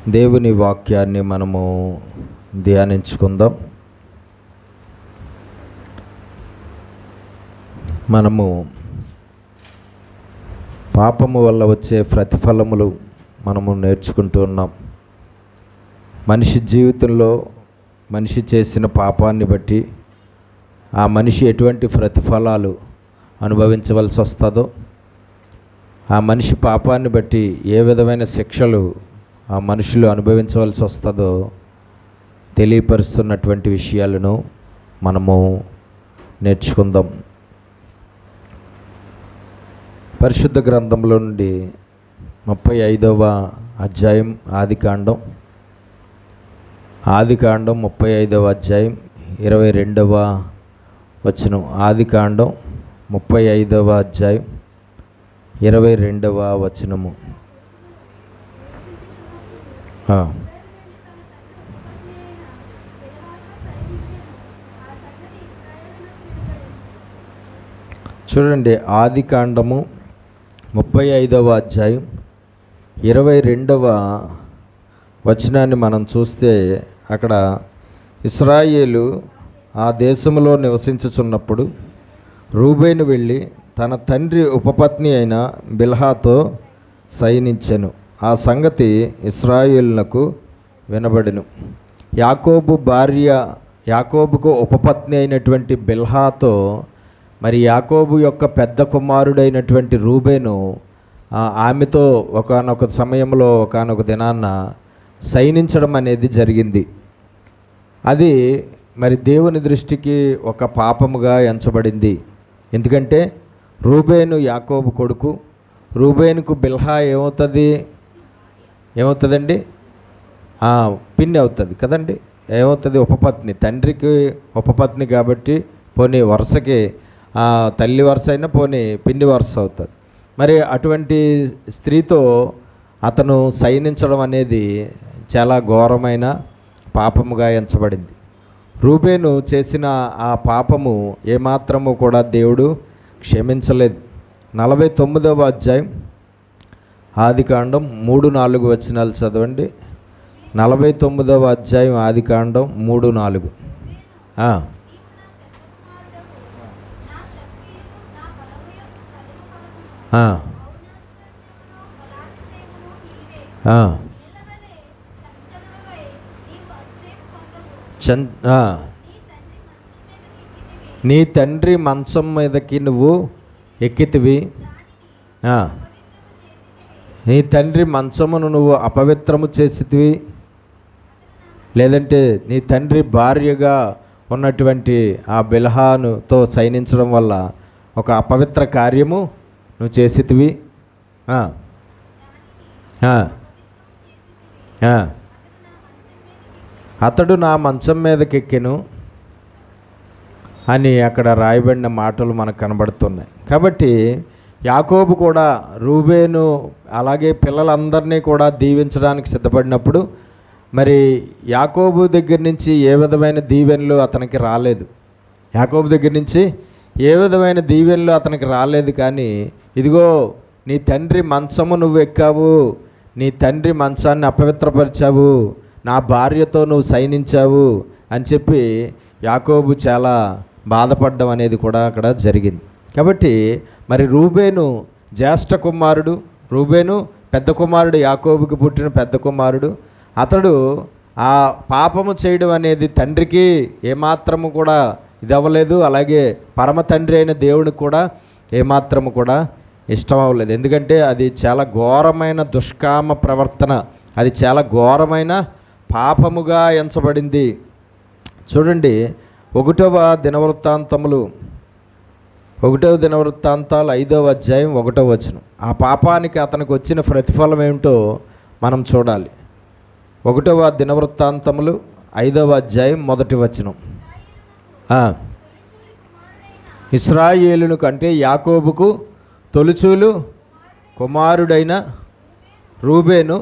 దేవుని వాక్యాన్ని మనము ధ్యానించుకుందాం. మనము పాపము వల్ల వచ్చే ప్రతిఫలములు మనము నేర్చుకుంటూ ఉన్నాం. మనిషి జీవితంలో మనిషి చేసిన పాపాన్ని బట్టి ఆ మనిషి ఎటువంటి ప్రతిఫలాలు అనుభవించవలసి వస్తుందో, ఆ మనిషి పాపాన్ని బట్టి ఏ విధమైన శిక్షలు ఆ మనుషులు అనుభవించవలసి వస్తుందో తెలియపరుస్తున్నటువంటి విషయాలను మనము నేర్చుకుందాం. పరిశుద్ధ గ్రంథంలో నుండి 35వ అధ్యాయం ఆదికాండం 35వ అధ్యాయం 22వ వచనం. ఆదికాండం 35వ అధ్యాయం 22వ వచనము. చూడండి, ఆదికాండము 35వ అధ్యాయం 22వ వచనాన్ని మనం చూస్తే అక్కడ ఇశ్రాయేలు ఆ దేశంలో నివసించుచున్నప్పుడు రూబేను వెళ్ళి తన తండ్రి ఉపపత్ని అయిన బిల్హాతో శయనించెను. ఆ సంగతి ఇశ్రాయేలునకు వినబడెను. యాకోబుకు ఉపపత్ని అయినటువంటి బిల్హాతో మరి యాకోబు యొక్క పెద్ద కుమారుడైనటువంటి రూబేను ఆమెతో ఒకానొక సమయంలో ఒకానొక దినాన్న శయనించడం అనేది జరిగింది. అది మరి దేవుని దృష్టికి ఒక పాపముగా ఎంచబడింది. ఎందుకంటే రూబేను యాకోబు కొడుకు. రూబేనుకు బిల్హా ఏమవుతుందండి? పిన్ని అవుతుంది కదండి. ఏమవుతుంది? ఉపపత్ని. తండ్రికి ఉపపత్ని కాబట్టి పోనీ వరుసకి తల్లి వరుస అయినా పోనీ పిన్ని వరుస అవుతుంది. మరి అటువంటి స్త్రీతో అతను శయనించడం అనేది చాలా ఘోరమైన పాపముగా ఎంచబడింది. రూబేను చేసిన ఆ పాపము ఏమాత్రము కూడా దేవుడు క్షమించలేదు. 49వ అధ్యాయం ఆదికాండం 3-4 వచనాలు చదవండి. 49వ అధ్యాయం ఆదికాండం 3-4. నీ తండ్రి మంచం మీదకి నువ్వు ఎక్కితివి. నీ తండ్రి మంచమును నువ్వు అపవిత్రము చేసితివి. లేదంటే నీ తండ్రి భార్యగా ఉన్నటువంటి ఆ బిల్హానుతో శయనించడం వల్ల ఒక అపవిత్ర కార్యము నువ్వు చేసితివి. అతడు నా మంచం మీదకెక్కెను అని అక్కడ రాయబడిన మాటలు మనకు కనబడుతున్నాయి. కాబట్టి యాకోబు కూడా రూబేను అలాగే పిల్లలందరినీ కూడా దీవించడానికి సిద్ధపడినప్పుడు మరి యాకోబు దగ్గర నుంచి ఏ విధమైన దీవెనలు అతనికి రాలేదు. యాకోబు దగ్గర నుంచి ఏ విధమైన దీవెనలు అతనికి రాలేదు. కానీ ఇదిగో నీ తండ్రి మంచము నువ్వు ఎక్కావు, నీ తండ్రి మంచాన్ని అపవిత్రపరిచావు, నా భార్యతో నువ్వు శయనించావు అని చెప్పి యాకోబు చాలా బాధపడడం అనేది కూడా అక్కడ జరిగింది. కాబట్టి మరి రూబేను జ్యేష్ఠ కుమారుడు. రూబేను పెద్ద కుమారుడు, యాకోబుకి పుట్టిన పెద్ద కుమారుడు. అతడు ఆ పాపము చేయడం అనేది తండ్రికి ఏమాత్రము కూడా ఇది అవ్వలేదు. అలాగే పరమ తండ్రి అయిన దేవుడికి కూడా ఏమాత్రము కూడా ఇష్టం అవ్వలేదు. ఎందుకంటే అది చాలా ఘోరమైన దుష్కామ ప్రవర్తన, అది చాలా ఘోరమైన పాపముగా ఎంచబడింది. చూడండి, 1వ దినవృత్తాంతాలు 5వ అధ్యాయం 1వ వచనం. ఆ పాపానికి అతనికి వచ్చిన ప్రతిఫలం ఏమిటో మనం చూడాలి. 1వ దినవృత్తాంతములు 5వ అధ్యాయం 1వ వచనం. ఇశ్రాయేలును కంటే యాకోబుకు తొలిచూలు కుమారుడైన రూబేను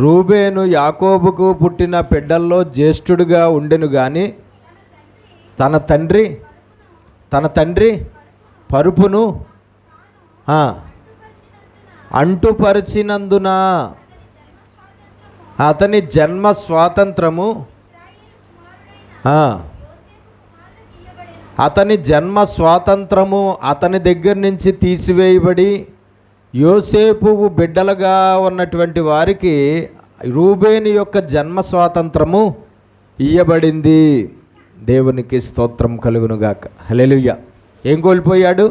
రూబేను యాకోబుకు పుట్టిన బిడ్డల్లో జ్యేష్ఠుడిగా ఉండెను కానీ తన తండ్రి పరుపును అంటుపరిచినందున అతని జన్మ స్వాతంత్రము అతని జన్మ స్వాతంత్రము అతని దగ్గర నుంచి తీసివేయబడి యోసేపు బిడ్డలుగా ఉన్నటువంటి వారికి రూబేను యొక్క జన్మ స్వాతంత్రము ఇయ్యబడింది. దేవునికి స్తోత్రం కలుగునుగాక. హల్లెలూయా. ఏం కోల్పోయాడు?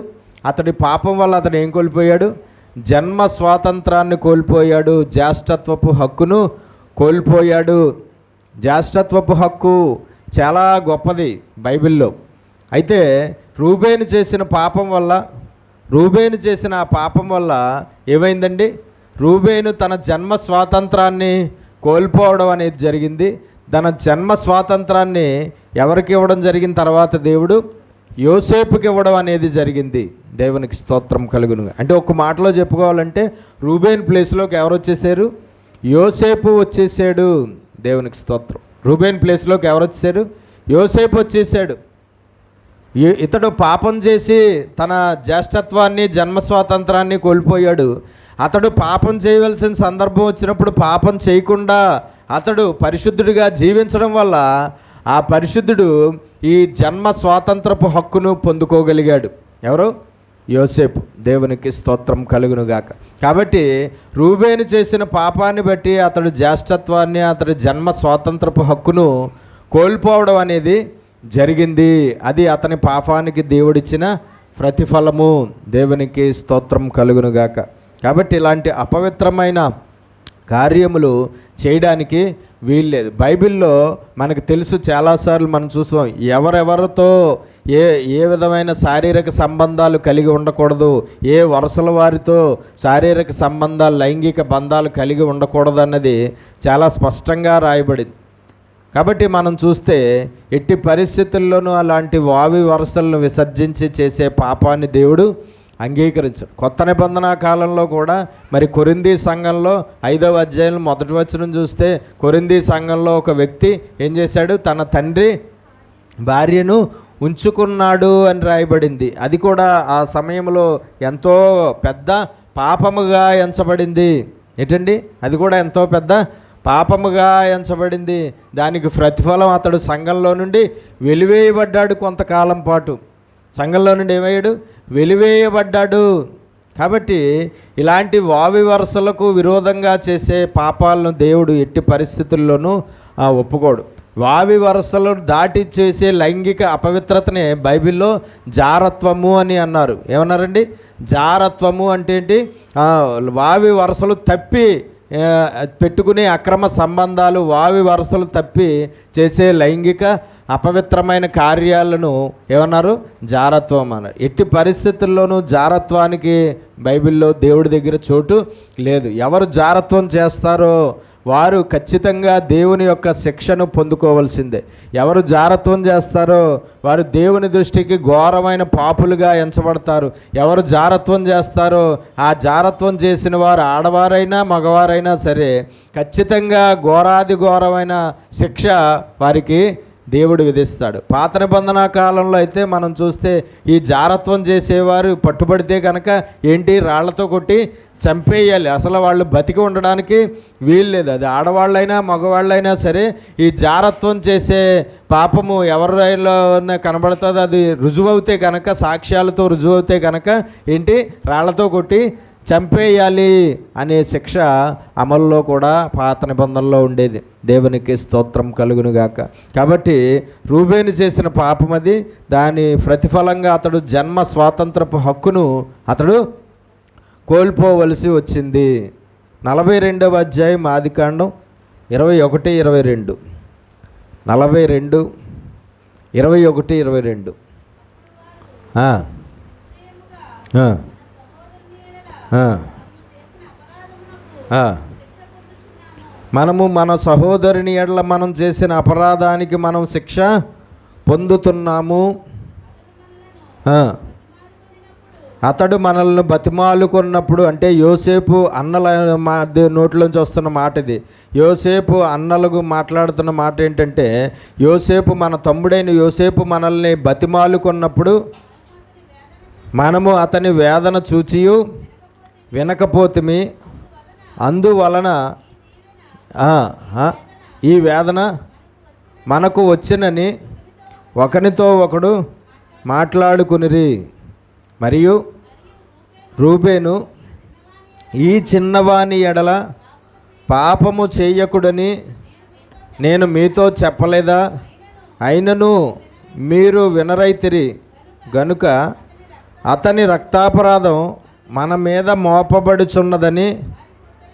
అతడి పాపం వల్ల అతడు ఏం కోల్పోయాడు? జన్మ స్వాతంత్రాన్ని కోల్పోయాడు. జ్యేష్ఠత్వపు హక్కును కోల్పోయాడు. జ్యేష్ఠత్వపు హక్కు చాలా గొప్పది బైబిల్లో. అయితే రూబేను చేసిన ఆ పాపం వల్ల ఏమైందండి? రూబేను తన జన్మ స్వాతంత్రాన్ని కోల్పోవడం అనేది జరిగింది. తన జన్మ స్వాతంత్రాన్ని ఎవరికి ఇవ్వడం జరిగిన తర్వాత దేవుడు యోసేపుకి ఇవ్వడం అనేది జరిగింది. దేవునికి స్తోత్రం కలుగును. అంటే ఒక మాటలో చెప్పుకోవాలంటే రూబేన్ ప్లేస్లోకి ఎవరు వచ్చేసారు? యోసేపు వచ్చేసాడు. దేవునికి స్తోత్రం. రూబేన్ ప్లేస్లోకి ఎవరు వచ్చేసారు? యోసేపు వచ్చేసాడు. ఇతడు పాపం చేసి తన జ్యేష్ఠత్వాన్ని జన్మ స్వాతంత్రాన్ని కోల్పోయాడు. అతడు పాపం చేయవలసిన సందర్భం వచ్చినప్పుడు పాపం చేయకుండా అతడు పరిశుద్ధుడిగా జీవించడం వల్ల ఆ పరిశుద్ధుడు ఈ జన్మ స్వాతంత్రపు హక్కును పొందుకోగలిగాడు. ఎవరు? యోసేపు. దేవునికి స్తోత్రం కలుగునుగాక. కాబట్టి రూబేను చేసిన పాపాన్ని బట్టి అతడు జ్యేష్ఠత్వాన్ని అతడి జన్మ స్వాతంత్రపు హక్కును కోల్పోవడం అనేది జరిగింది. అది అతని పాపానికి దేవుడిచ్చిన ప్రతిఫలము. దేవునికి స్తోత్రం కలుగునుగాక. కాబట్టి ఇలాంటి అపవిత్రమైన కార్యములు చేయడానికి వీల్లేదు. బైబిల్లో మనకు తెలుసు, చాలాసార్లు మనం చూసాం, ఎవరెవరితో ఏ విధమైన శారీరక సంబంధాలు కలిగి ఉండకూడదు, ఏ వరుసల వారితో శారీరక సంబంధాలు లైంగిక బంధాలు కలిగి ఉండకూడదు అన్నది చాలా స్పష్టంగా రాయబడింది. కాబట్టి మనం చూస్తే ఎట్టి పరిస్థితుల్లోనూ అలాంటి వావి వరుసలను విసర్జించి చేసే పాపాన్ని దేవుడు అంగీకరించాడు. కొత్త నిబంధన కాలంలో కూడా మరి కొరింథీ సంఘంలో 5వ అధ్యాయం 1వ వచనం చూస్తే కొరింథీ సంఘంలో ఒక వ్యక్తి ఏం చేశాడు? తన తండ్రి భార్యను ఉంచుకున్నాడు అని రాయబడింది. అది కూడా ఆ సమయంలో ఎంతో పెద్ద పాపముగా ఎంచబడింది. ఏంటండి? అది కూడా ఎంతో పెద్ద పాపముగా ఎంచబడింది. దానికి ప్రతిఫలం అతడు సంఘంలో నుండి వెలివేయబడ్డాడు. కొంతకాలం పాటు సంఘంలో నుండి ఏమయ్యాడు? వెలివేయబడ్డాడు. కాబట్టి ఇలాంటి వావి వరుసలకు విరోధంగా చేసే పాపాలను దేవుడు ఎట్టి పరిస్థితుల్లోనూ ఒప్పుకోడు. వావి వరుసలు దాటి చేసే లైంగిక అపవిత్రతనే బైబిల్లో జారత్వము అని అన్నారు. ఏమన్నారండి? జారత్వము అంటే ఏంటి? వావి వరుసలు తప్పి పెట్టుకునే అక్రమ సంబంధాలు, వావి వరుసలు తప్పి చేసే లైంగిక అపవిత్రమైన కార్యాలను ఏమన్నారు? జారత్వం అన్నారు. ఎట్టి పరిస్థితుల్లోనూ జారత్వానికి బైబిల్లో దేవుడి దగ్గర చోటు లేదు. ఎవరు జారత్వం చేస్తారో వారు ఖచ్చితంగా దేవుని యొక్క శిక్షను పొందుకోవాల్సిందే. ఎవరు జారత్వం చేస్తారో వారు దేవుని దృష్టికి ఘోరమైన పాపులుగా ఎంచబడతారు. ఎవరు జారత్వం చేస్తారో ఆ జారత్వం చేసిన వారు ఆడవారైనా మగవారైనా సరే ఖచ్చితంగా ఘోరాది ఘోరమైన శిక్ష వారికి దేవుడు విధిస్తాడు. పాత నిబంధన కాలంలో అయితే మనం చూస్తే ఈ జారత్వం చేసేవారు పట్టుబడితే కనుక ఏంటి? రాళ్లతో కొట్టి చంపేయాలి. అసలు వాళ్ళు బతికి ఉండడానికి వీల్లేదు. అది ఆడవాళ్ళైనా మగవాళ్ళైనా సరే ఈ జారత్వం చేసే పాపము ఎవరిలో కనబడుతుంది, అది రుజువవుతే కనుక, సాక్ష్యాలతో రుజువవుతే కనుక ఏంటి? రాళ్లతో కొట్టి చంపేయాలి అనే శిక్ష అమల్లో కూడా పాత నిబంధనలో ఉండేది. దేవునికి స్తోత్రం కలుగునుగాక. కాబట్టి రూబేను చేసిన పాపం అది. దాని ప్రతిఫలంగా అతడు జన్మ స్వాతంత్రపు హక్కును అతడు కోల్పోవలసి వచ్చింది. 42వ అధ్యాయం ఆదికాండం 21-22. 42, 21, 22. మనము మన సహోదరుని ఎడల మనం చేసిన అపరాధానికి మనం శిక్ష పొందుతున్నాము. అతడు మనల్ని బతిమాలుకున్నప్పుడు, అంటే యోసేపు అన్నల నోట్లోంచి వస్తున్న మాట ఇది. యోసేపు అన్నలకు మాట్లాడుతున్న మాట ఏంటంటే, యోసేపు మన తమ్ముడైన యోసేపు మనల్ని బతిమాలుకున్నప్పుడు మనము అతని వేదన చూచియు వినకపోతిమి, అందువలన ఈ వేదన మనకు వచ్చినని ఒకనితో ఒకడు మాట్లాడుకునిరి. మరియు రూబేను, ఈ చిన్నవాని ఎడల పాపము చేయకుడని నేను మీతో చెప్పలేదా? అయినను మీరు వినరైతిరి గనుక అతని రక్తాపరాధం మన మీద మోపబడుచున్నదని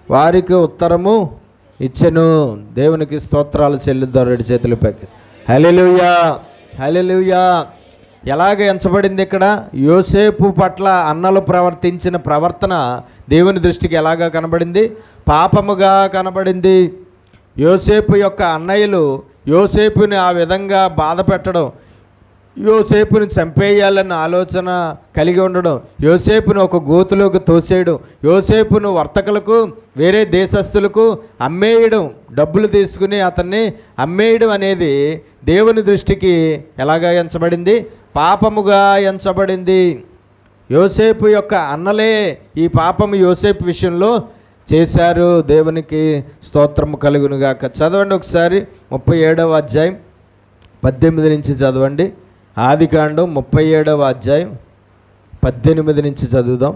వారికి ఉత్తరము ఇచ్చెను. దేవునికి స్తోత్రాలు చెల్లిద్దాం. రెండు చేతులు పైకి. హల్లెలూయా, హల్లెలూయా. ఎలాగ ఎంచబడింది ఇక్కడ? యోసేపు పట్ల అన్నలు ప్రవర్తించిన ప్రవర్తన దేవుని దృష్టికి ఎలాగా కనబడింది? పాపముగా కనబడింది. యోసేపు యొక్క అన్నయ్యలు యోసేపుని ఆ విధంగా బాధ పెట్టడం, యోసేపుని చంపేయాలన్న ఆలోచన కలిగి ఉండడం, యోసేపును ఒక గోతులోకి తోసేయడం, యోసేపును వర్తకులకు, వేరే దేశస్థులకు అమ్మేయడం, డబ్బులు తీసుకుని అతన్ని అమ్మేయడం అనేది దేవుని దృష్టికి ఎలాగా ఎంచబడింది? పాపముగా ఎంచబడింది. యోసేపు యొక్క అన్నలే ఈ పాపము యోసేపు విషయంలో చేశారు. దేవునికి స్తోత్రము కలుగునుగాక. చదవండి ఒకసారి 37వ అధ్యాయం 18 నుంచి చదవండి. ఆదికాండం 37వ అధ్యాయం 18 నుంచి చదువుదాం.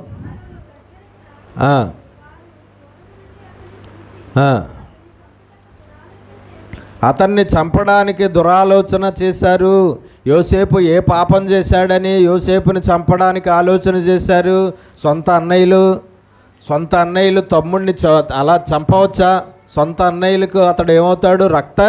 అతన్ని చంపడానికి దురాలోచన చేశారు. యోసేపు ఏ పాపం చేశాడని యోసేపుని చంపడానికి ఆలోచన చేశారు. సొంత అన్నయ్యలు తమ్ముడిని అలా చంపవచ్చా? సొంత అన్నయ్యలకు అతడు ఏమవుతాడు? రక్త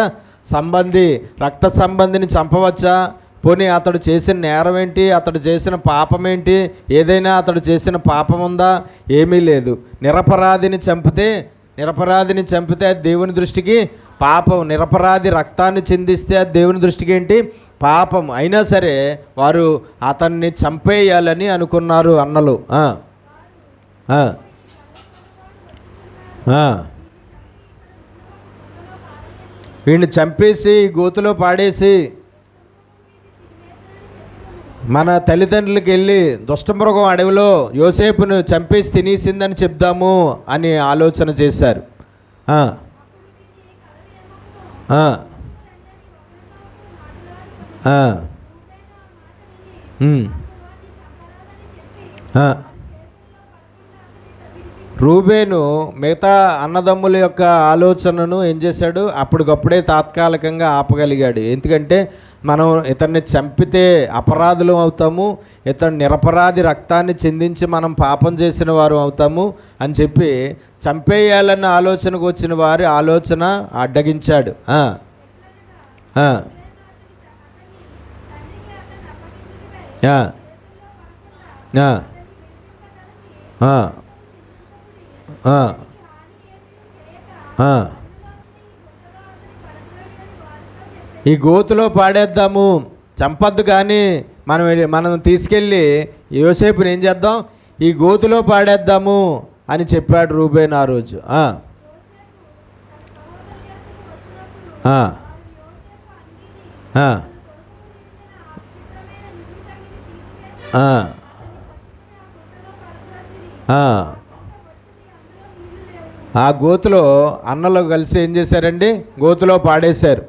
సంబంధిని చంపవచ్చా? పోనీ అతడు చేసిన నేరం ఏంటి? అతడు చేసిన పాపం ఏంటి? ఏదైనా అతడు చేసిన పాపం ఉందా? ఏమీ లేదు. నిరపరాధిని చంపితే అది దేవుని దృష్టికి పాపం. నిరపరాధి రక్తాన్ని చిందిస్తే అది దేవుని దృష్టికి ఏంటి? పాపం. అయినా సరే వారు అతన్ని చంపేయాలని అనుకున్నారు అన్నలు. వీడిని చంపేసి గోతులో పాడేసి మన తల్లిదండ్రులకి వెళ్ళి దుష్టమృగం అడవిలో యోసేపును చంపేసి తినేసిందని చెప్దాము అని ఆలోచన చేశారు. రూబేను మిగతా అన్నదమ్ముల యొక్క ఆలోచనను ఏం చేశాడు? అప్పటికప్పుడే తాత్కాలికంగా ఆపగలిగాడు. ఎందుకంటే మనం ఇతన్ని చంపితే అపరాధులు అవుతాము, ఇతను నిరపరాధి రక్తాన్ని చిందించి మనం పాపం చేసిన వారు అవుతాము అని చెప్పి చంపేయాలన్న ఆలోచనకు వచ్చిన వారి ఆలోచన అడ్డగించాడు. ఈ గోతులో పాడేద్దాము, చంపద్దు, కానీ మనం తీసుకెళ్ళి యోసేపుని ఏం చేద్దాం? ఈ గోతులో పాడేద్దాము అని చెప్పాడు రూబేన్ ఆ రోజు. ఆ గోతులో అన్నలు కలిసి ఏం చేశారండి? గోతులో పాడేశారు.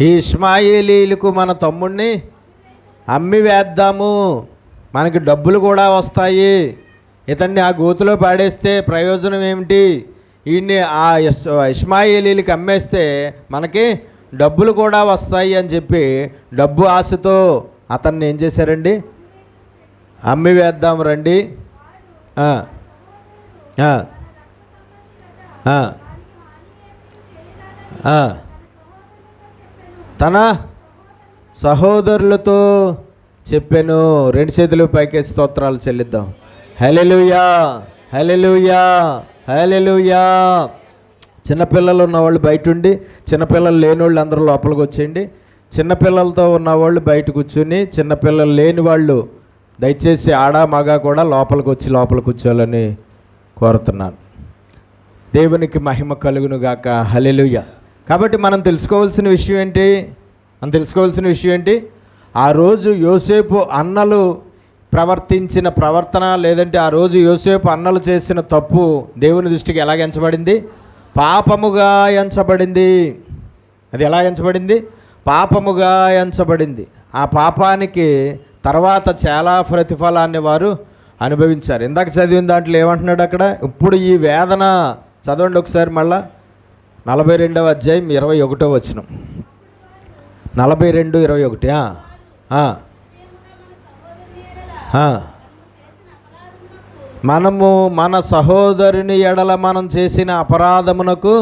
ఈ ఇష్మాయేలీలకు మన తమ్ముడిని అమ్మి వేద్దాము, మనకి డబ్బులు కూడా వస్తాయి, ఇతన్ని ఆ గోతులో పాడేస్తే ప్రయోజనం ఏమిటి? ఈయన్ని ఆ ఇష్మాయేలీలకు అమ్మేస్తే మనకి డబ్బులు కూడా వస్తాయి అని చెప్పి డబ్బు ఆశతో అతన్ని ఏం చేశారండి? అమ్మి వేద్దాం రండి. తన సహోదరులతో చెప్పాను. రెండు చేతులు పైకేసి స్తోత్రాలు చెల్లిద్దాం. హల్లెలూయా, హల్లెలూయా, హల్లెలూయా. చిన్నపిల్లలు ఉన్నవాళ్ళు బయట ఉండి, చిన్నపిల్లలు లేని వాళ్ళు అందరూ లోపలికి వచ్చేయండి. చిన్నపిల్లలతో ఉన్నవాళ్ళు బయట కూర్చుని, చిన్నపిల్లలు లేని వాళ్ళు దయచేసి ఆడ మగ కూడా లోపలికి వచ్చి లోపల కూర్చోవాలని కోరుతున్నాను. దేవునికి మహిమ కలుగును గాక. హల్లెలూయా. కాబట్టి మనం తెలుసుకోవాల్సిన విషయం ఏంటి? ఆ రోజు యోసేపు అన్నలు ప్రవర్తించిన ప్రవర్తన, లేదంటే ఆ రోజు యోసేపు అన్నలు చేసిన తప్పు దేవుని దృష్టికి ఎలా ఎంచబడింది? పాపముగా ఎంచబడింది. అది ఎలా ఎంచబడింది? పాపముగా ఎంచబడింది. ఆ పాపానికి తర్వాత చాలా ప్రతిఫలాన్ని వారు అనుభవించారు. ఇందాక చదివిన దాంట్లో ఏమంటున్నాడు అక్కడ? ఇప్పుడు ఈ వేదన చదవండి ఒకసారి మళ్ళా. 42వ అధ్యాయం 21వ వచనం. 42:21. మనము మన సహోదరుని ఎడల మనం చేసిన అపరాధమునకు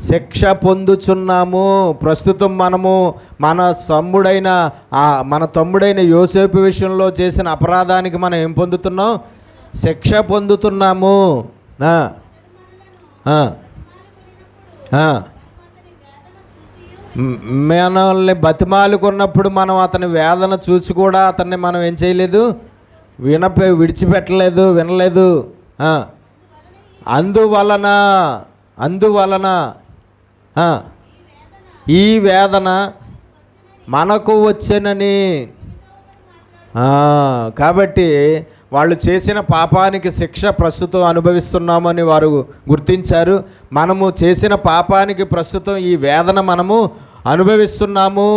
శిక్ష పొందుచున్నాము. ప్రస్తుతం మనము మన తమ్ముడైన యోసేపు విషయంలో చేసిన అపరాధానికి మనం ఏం పొందుతున్నాం? శిక్ష పొందుతున్నాము. మనల్ని బతిమాలుకున్నప్పుడు మనం అతని వేదన చూసి కూడా అతన్ని మనం ఏం చేయలేదు? విడిచిపెట్టలేదు, వినలేదు. అందువలన ఈ వేదన మనకు వచ్చెనని. కాబట్టి వాళ్ళు చేసిన పాపానికి శిక్ష ప్రస్తుతం అనుభవిస్తున్నామని వారు గుర్తించారు. మనము చేసిన పాపానికి ప్రస్తుతం ఈ వేదన మనము అనుభవిస్తున్నాము.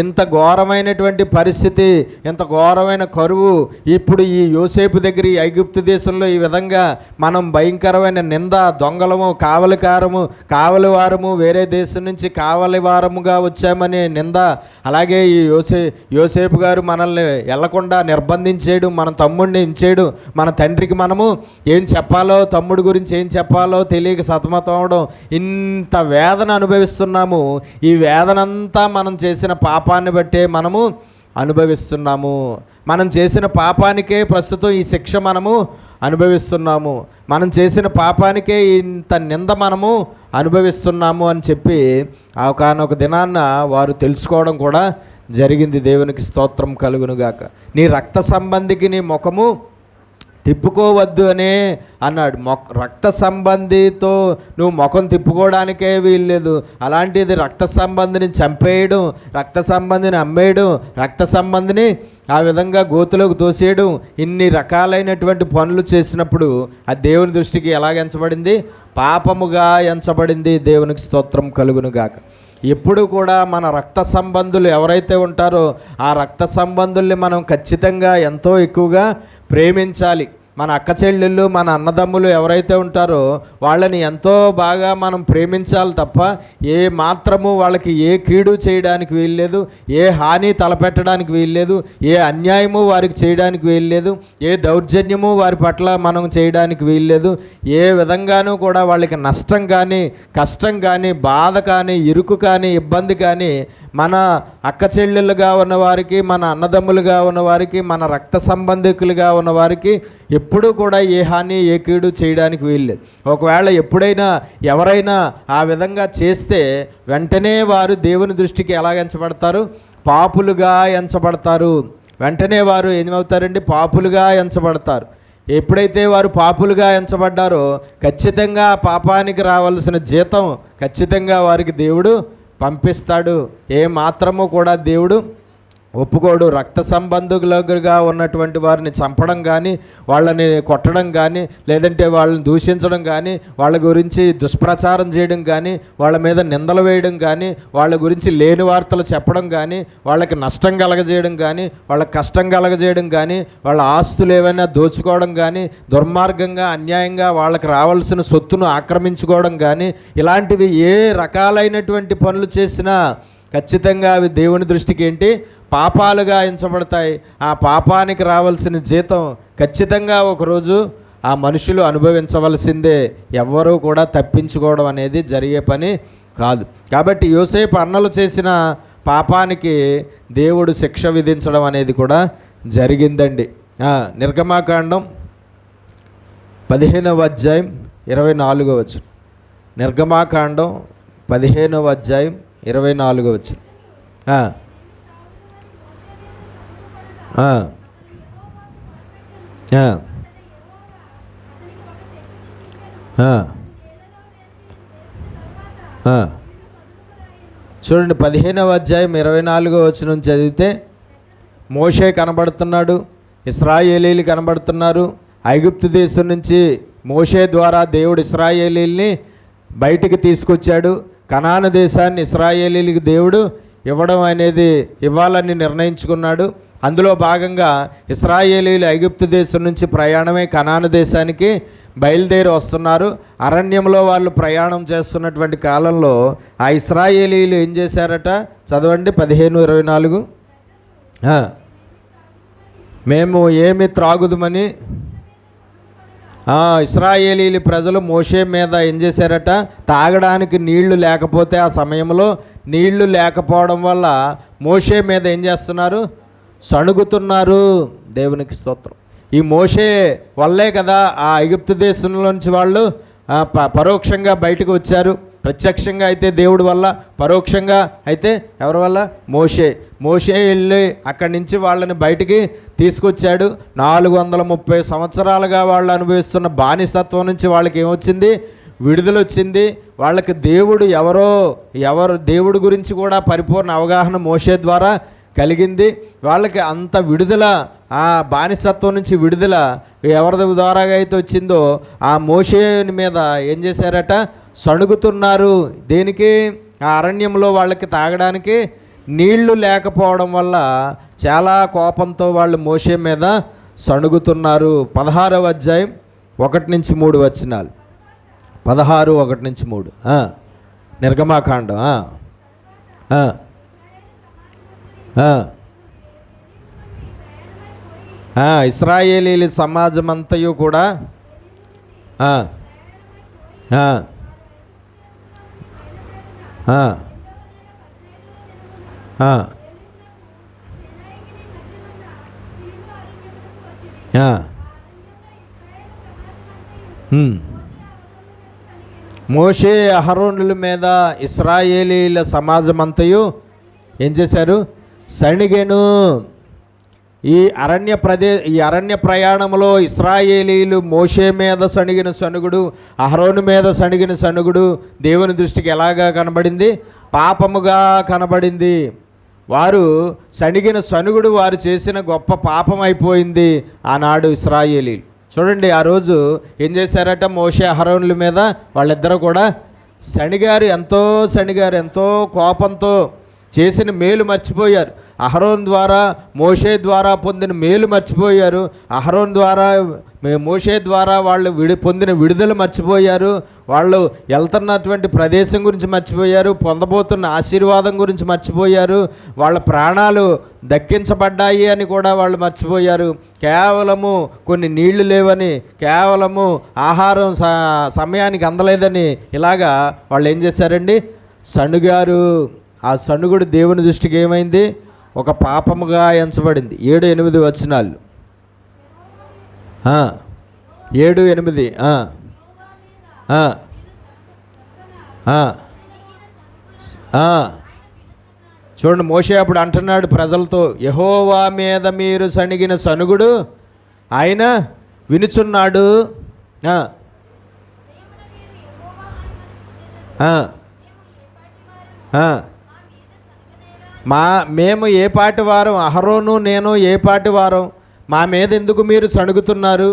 ఇంత ఘోరమైనటువంటి పరిస్థితి, ఇంత ఘోరమైన కరువు ఇప్పుడు ఈ యోసేపు దగ్గర ఈ ఐగుప్తు దేశంలో ఈ విధంగా మనం భయంకరమైన నింద, దొంగలము, కావలివారము, వేరే దేశం నుంచి కావలివారముగా వచ్చామనే నింద, అలాగే ఈ యోసేపు గారు మనల్ని వెళ్లకుండా నిర్బంధించేయడం, మన తమ్ముడిని ఇంచేయడం, మన తండ్రికి మనము ఏం చెప్పాలో, తమ్ముడి గురించి ఏం చెప్పాలో తెలియక సతమతం అవడం, ఇంత వేదన అనుభవిస్తున్నాము. ఈ వేదనంతా మనం చేసిన పాపాన్ని బట్టే మనము అనుభవిస్తున్నాము. మనం చేసిన పాపానికే ప్రస్తుతం ఈ శిక్ష మనము అనుభవిస్తున్నాము. మనం చేసిన పాపానికే ఇంత నింద మనము అనుభవిస్తున్నాము అని చెప్పి ఒకానొక దినాన్న వారు తెలుసుకోవడం కూడా జరిగింది. దేవునికి స్తోత్రం కలుగునుగాక. నీ రక్త సంబంధికి నీ ముఖము తిప్పుకోవద్దు అనే అన్నాడు. రక్త సంబంధితో నువ్వు ముఖం తిప్పుకోవడానికే వీల్లేదు. అలాంటిది రక్త సంబంధిని చంపేయడం, రక్త సంబంధిని అమ్మేయడం, రక్త సంబంధిని ఆ విధంగా గోతులోకి తోసేయడం, ఇన్ని రకాలైనటువంటి పనులు చేసినప్పుడు అది దేవుని దృష్టికి ఎలాగ ఎంచబడింది? పాపముగా ఎంచబడింది. దేవునికి స్తోత్రం కలుగునుగాక. ఎప్పుడు కూడా మన రక్త సంబంధులు ఎవరైతే ఉంటారో ఆ రక్త సంబంధుల్ని మనం ఖచ్చితంగా ఎంతో ఎక్కువగా ప్రేమించాలి. మన అక్క చెల్లెళ్ళు, మన అన్నదమ్ములు ఎవరైతే ఉంటారో వాళ్ళని ఎంతో బాగా మనం ప్రేమించాలి తప్ప ఏ మాత్రము వాళ్ళకి ఏ కీడు చేయడానికి వీల్లేదు, ఏ హాని తలపెట్టడానికి వీల్లేదు, ఏ అన్యాయము వారికి చేయడానికి వీల్లేదు, ఏ దౌర్జన్యము వారి పట్ల మనం చేయడానికి వీల్లేదు. ఏ విధంగానూ కూడా వాళ్ళకి నష్టం కానీ, కష్టం కానీ, బాధ కానీ, ఇరుకు కానీ, ఇబ్బంది కానీ మన అక్క చెల్లెళ్ళుగా ఉన్నవారికి, మన అన్నదమ్ములుగా ఉన్నవారికి, మన రక్త సంబంధికులుగా ఉన్నవారికి ఎప్పుడూ కూడా ఏ హాని, ఏ కీడు చేయడానికి వీల్లేదు. ఒకవేళ ఎప్పుడైనా ఎవరైనా ఆ విధంగా చేస్తే వెంటనే వారు దేవుని దృష్టికి ఎలా ఎంచబడతారు? పాపులుగా ఎంచబడతారు. వెంటనే వారు ఏమవుతారండి? పాపులుగా ఎంచబడతారు. ఎప్పుడైతే వారు పాపులుగా ఎంచబడ్డారో ఖచ్చితంగా ఆ పాపానికి రావాల్సిన జీతం ఖచ్చితంగా వారికి దేవుడు పంపిస్తాడు. ఏ మాత్రము కూడా దేవుడు ఒప్పుకోడు. రక్త సంబంధులుగా ఉన్నటువంటి వారిని చంపడం కానీ, వాళ్ళని కొట్టడం కానీ, లేదంటే వాళ్ళని దూషించడం కానీ, వాళ్ళ గురించి దుష్ప్రచారం చేయడం కానీ, వాళ్ళ మీద నిందలు వేయడం కానీ, వాళ్ళ గురించి లేని వార్తలు చెప్పడం కానీ, వాళ్ళకి నష్టం కలగజేయడం కానీ, వాళ్ళకి కష్టం కలగజేయడం కానీ, వాళ్ళ ఆస్తులు ఏమైనా దోచుకోవడం కానీ, దుర్మార్గంగా అన్యాయంగా వాళ్ళకి రావాల్సిన సొత్తును ఆక్రమించుకోవడం కానీ, ఇలాంటివి ఏ రకాలైనటువంటి పనులు చేసినా ఖచ్చితంగా అవి దేవుని దృష్టికి ఏంటి? పాపాలుగా ఎంచబడతాయి. ఆ పాపానికి రావాల్సిన జీతం ఖచ్చితంగా ఒకరోజు ఆ మనుషులు అనుభవించవలసిందే. ఎవ్వరూ కూడా తప్పించుకోవడం అనేది జరిగే పని కాదు. కాబట్టి యోసేపు అన్నలు చేసిన పాపానికి దేవుడు శిక్ష విధించడం అనేది కూడా జరిగిందండి. నిర్గమాకాండం 15వ అధ్యాయం 24వ వచనం. నిర్గమాకాండం 15వ అధ్యాయం 24వ వచనం. చూడండి, 15వ అధ్యాయం 24వ వచనం చదివితే మోషే కనబడుతున్నాడు, ఇశ్రాయేలీలు కనబడుతున్నారు. ఐగుప్తు దేశం నుంచి మోషే ద్వారా దేవుడు ఇశ్రాయేలీల్ని బయటికి తీసుకొచ్చాడు. కనాను దేశాన్ని ఇశ్రాయేలీలకు దేవుడు ఇవ్వాలని నిర్ణయించుకున్నాడు. అందులో భాగంగా ఇశ్రాయేలీలు ఐగుప్తు దేశం నుంచి ప్రయాణమై కనాను దేశానికి బయలుదేరి వస్తున్నారు. అరణ్యంలో వాళ్ళు ప్రయాణం చేస్తున్నటువంటి కాలంలో ఆ ఇశ్రాయేలీలు ఏం చేశారట? చదవండి 15:24. మేము ఏమి త్రాగుదమని ఇశ్రాయేలీలు ప్రజలు మోషే మీద ఏం చేశారట? తాగడానికి నీళ్లు లేకపోతే ఆ సమయంలో నీళ్లు లేకపోవడం వల్ల మోషే మీద ఏం చేస్తున్నారు? సణుగుతున్నారు. దేవునికి స్తోత్రం. ఈ మోషే వల్లే కదా ఆ ఐగుప్తు దేశంలోంచి వాళ్ళు పరోక్షంగా బయటకు వచ్చారు. ప్రత్యక్షంగా అయితే దేవుడి వల్ల, పరోక్షంగా అయితే ఎవరి వల్ల? మోషే వెళ్ళి అక్కడి నుంచి వాళ్ళని బయటికి తీసుకొచ్చాడు. 430 సంవత్సరాలుగా వాళ్ళు అనుభవిస్తున్న బానిసత్వం నుంచి వాళ్ళకి ఏమొచ్చింది? విడుదల వచ్చింది. వాళ్ళకి దేవుడు దేవుడి గురించి కూడా పరిపూర్ణ అవగాహన మోషే ద్వారా కలిగింది. వాళ్ళకి అంత విడుదల, ఆ బానిసత్వం నుంచి విడుదల ఎవరి ద్వారాగా అయితే వచ్చిందో ఆ మోషే మీద ఏం చేశారట? సణుగుతున్నారు. దేనికి? ఆ అరణ్యంలో వాళ్ళకి తాగడానికి నీళ్లు లేకపోవడం వల్ల చాలా కోపంతో వాళ్ళు మోషే మీద సణుగుతున్నారు. 16వ అధ్యాయం 1-3 వచనాలు. 16:1-3 నిర్గమాకాండం. ఇశ్రాయేలీల సమాజమంతయు కూడా మోషే అహరోనుల మీద ఇశ్రాయేలీల సమాజమంతయు ఏం చేశారు? సణిగెను. ఈ అరణ్య ప్రయాణంలో ఇశ్రాయేలీలు మోషే మీద సణిగిన సణుగుడు, అహరోను మీద సణిగిన సణుగుడు దేవుని దృష్టికి ఎలాగా కనబడింది? పాపముగా కనబడింది. వారు సణిగిన సణుగుడు వారు చేసిన గొప్ప పాపం అయిపోయింది ఆనాడు ఇశ్రాయేలీలు. చూడండి, ఆ రోజు ఏం చేశారట? మోషే అహరోనుల మీద వాళ్ళిద్దరూ కూడా సణిగారు, ఎంతో కోపంతో చేసిన మేలు మర్చిపోయారు. అహరోన్ ద్వారా, మోషే ద్వారా పొందిన మేలు మర్చిపోయారు. మోషే ద్వారా వాళ్ళు పొందిన విడుదల మర్చిపోయారు. వాళ్ళు వెళ్తున్నటువంటి ప్రదేశం గురించి మర్చిపోయారు. పొందబోతున్న ఆశీర్వాదం గురించి మర్చిపోయారు. వాళ్ళ ప్రాణాలు దక్కించబడ్డాయి అని కూడా వాళ్ళు మర్చిపోయారు. కేవలము కొన్ని నీళ్లు లేవని, కేవలము ఆహారం సమయానికి అందలేదని ఇలాగా వాళ్ళు ఏం చేశారండి? సణుగారు. ఆ సణుగుడు దేవుని దృష్టికి ఏమైంది? ఒక పాపముగా ఎంచబడింది. 7-8 వచనాలు. 7-8. చూడండి, మోషే అప్పుడు అంటున్నాడు ప్రజలతో, యెహోవా మీద మీరు సణిగిన సణుగుడు ఆయన వినుచున్నాడు. మేము ఏ పాటి వారం? అహరోను నేను ఏ పాటి వారం? మా మీద ఎందుకు మీరు సణుగుతున్నారు?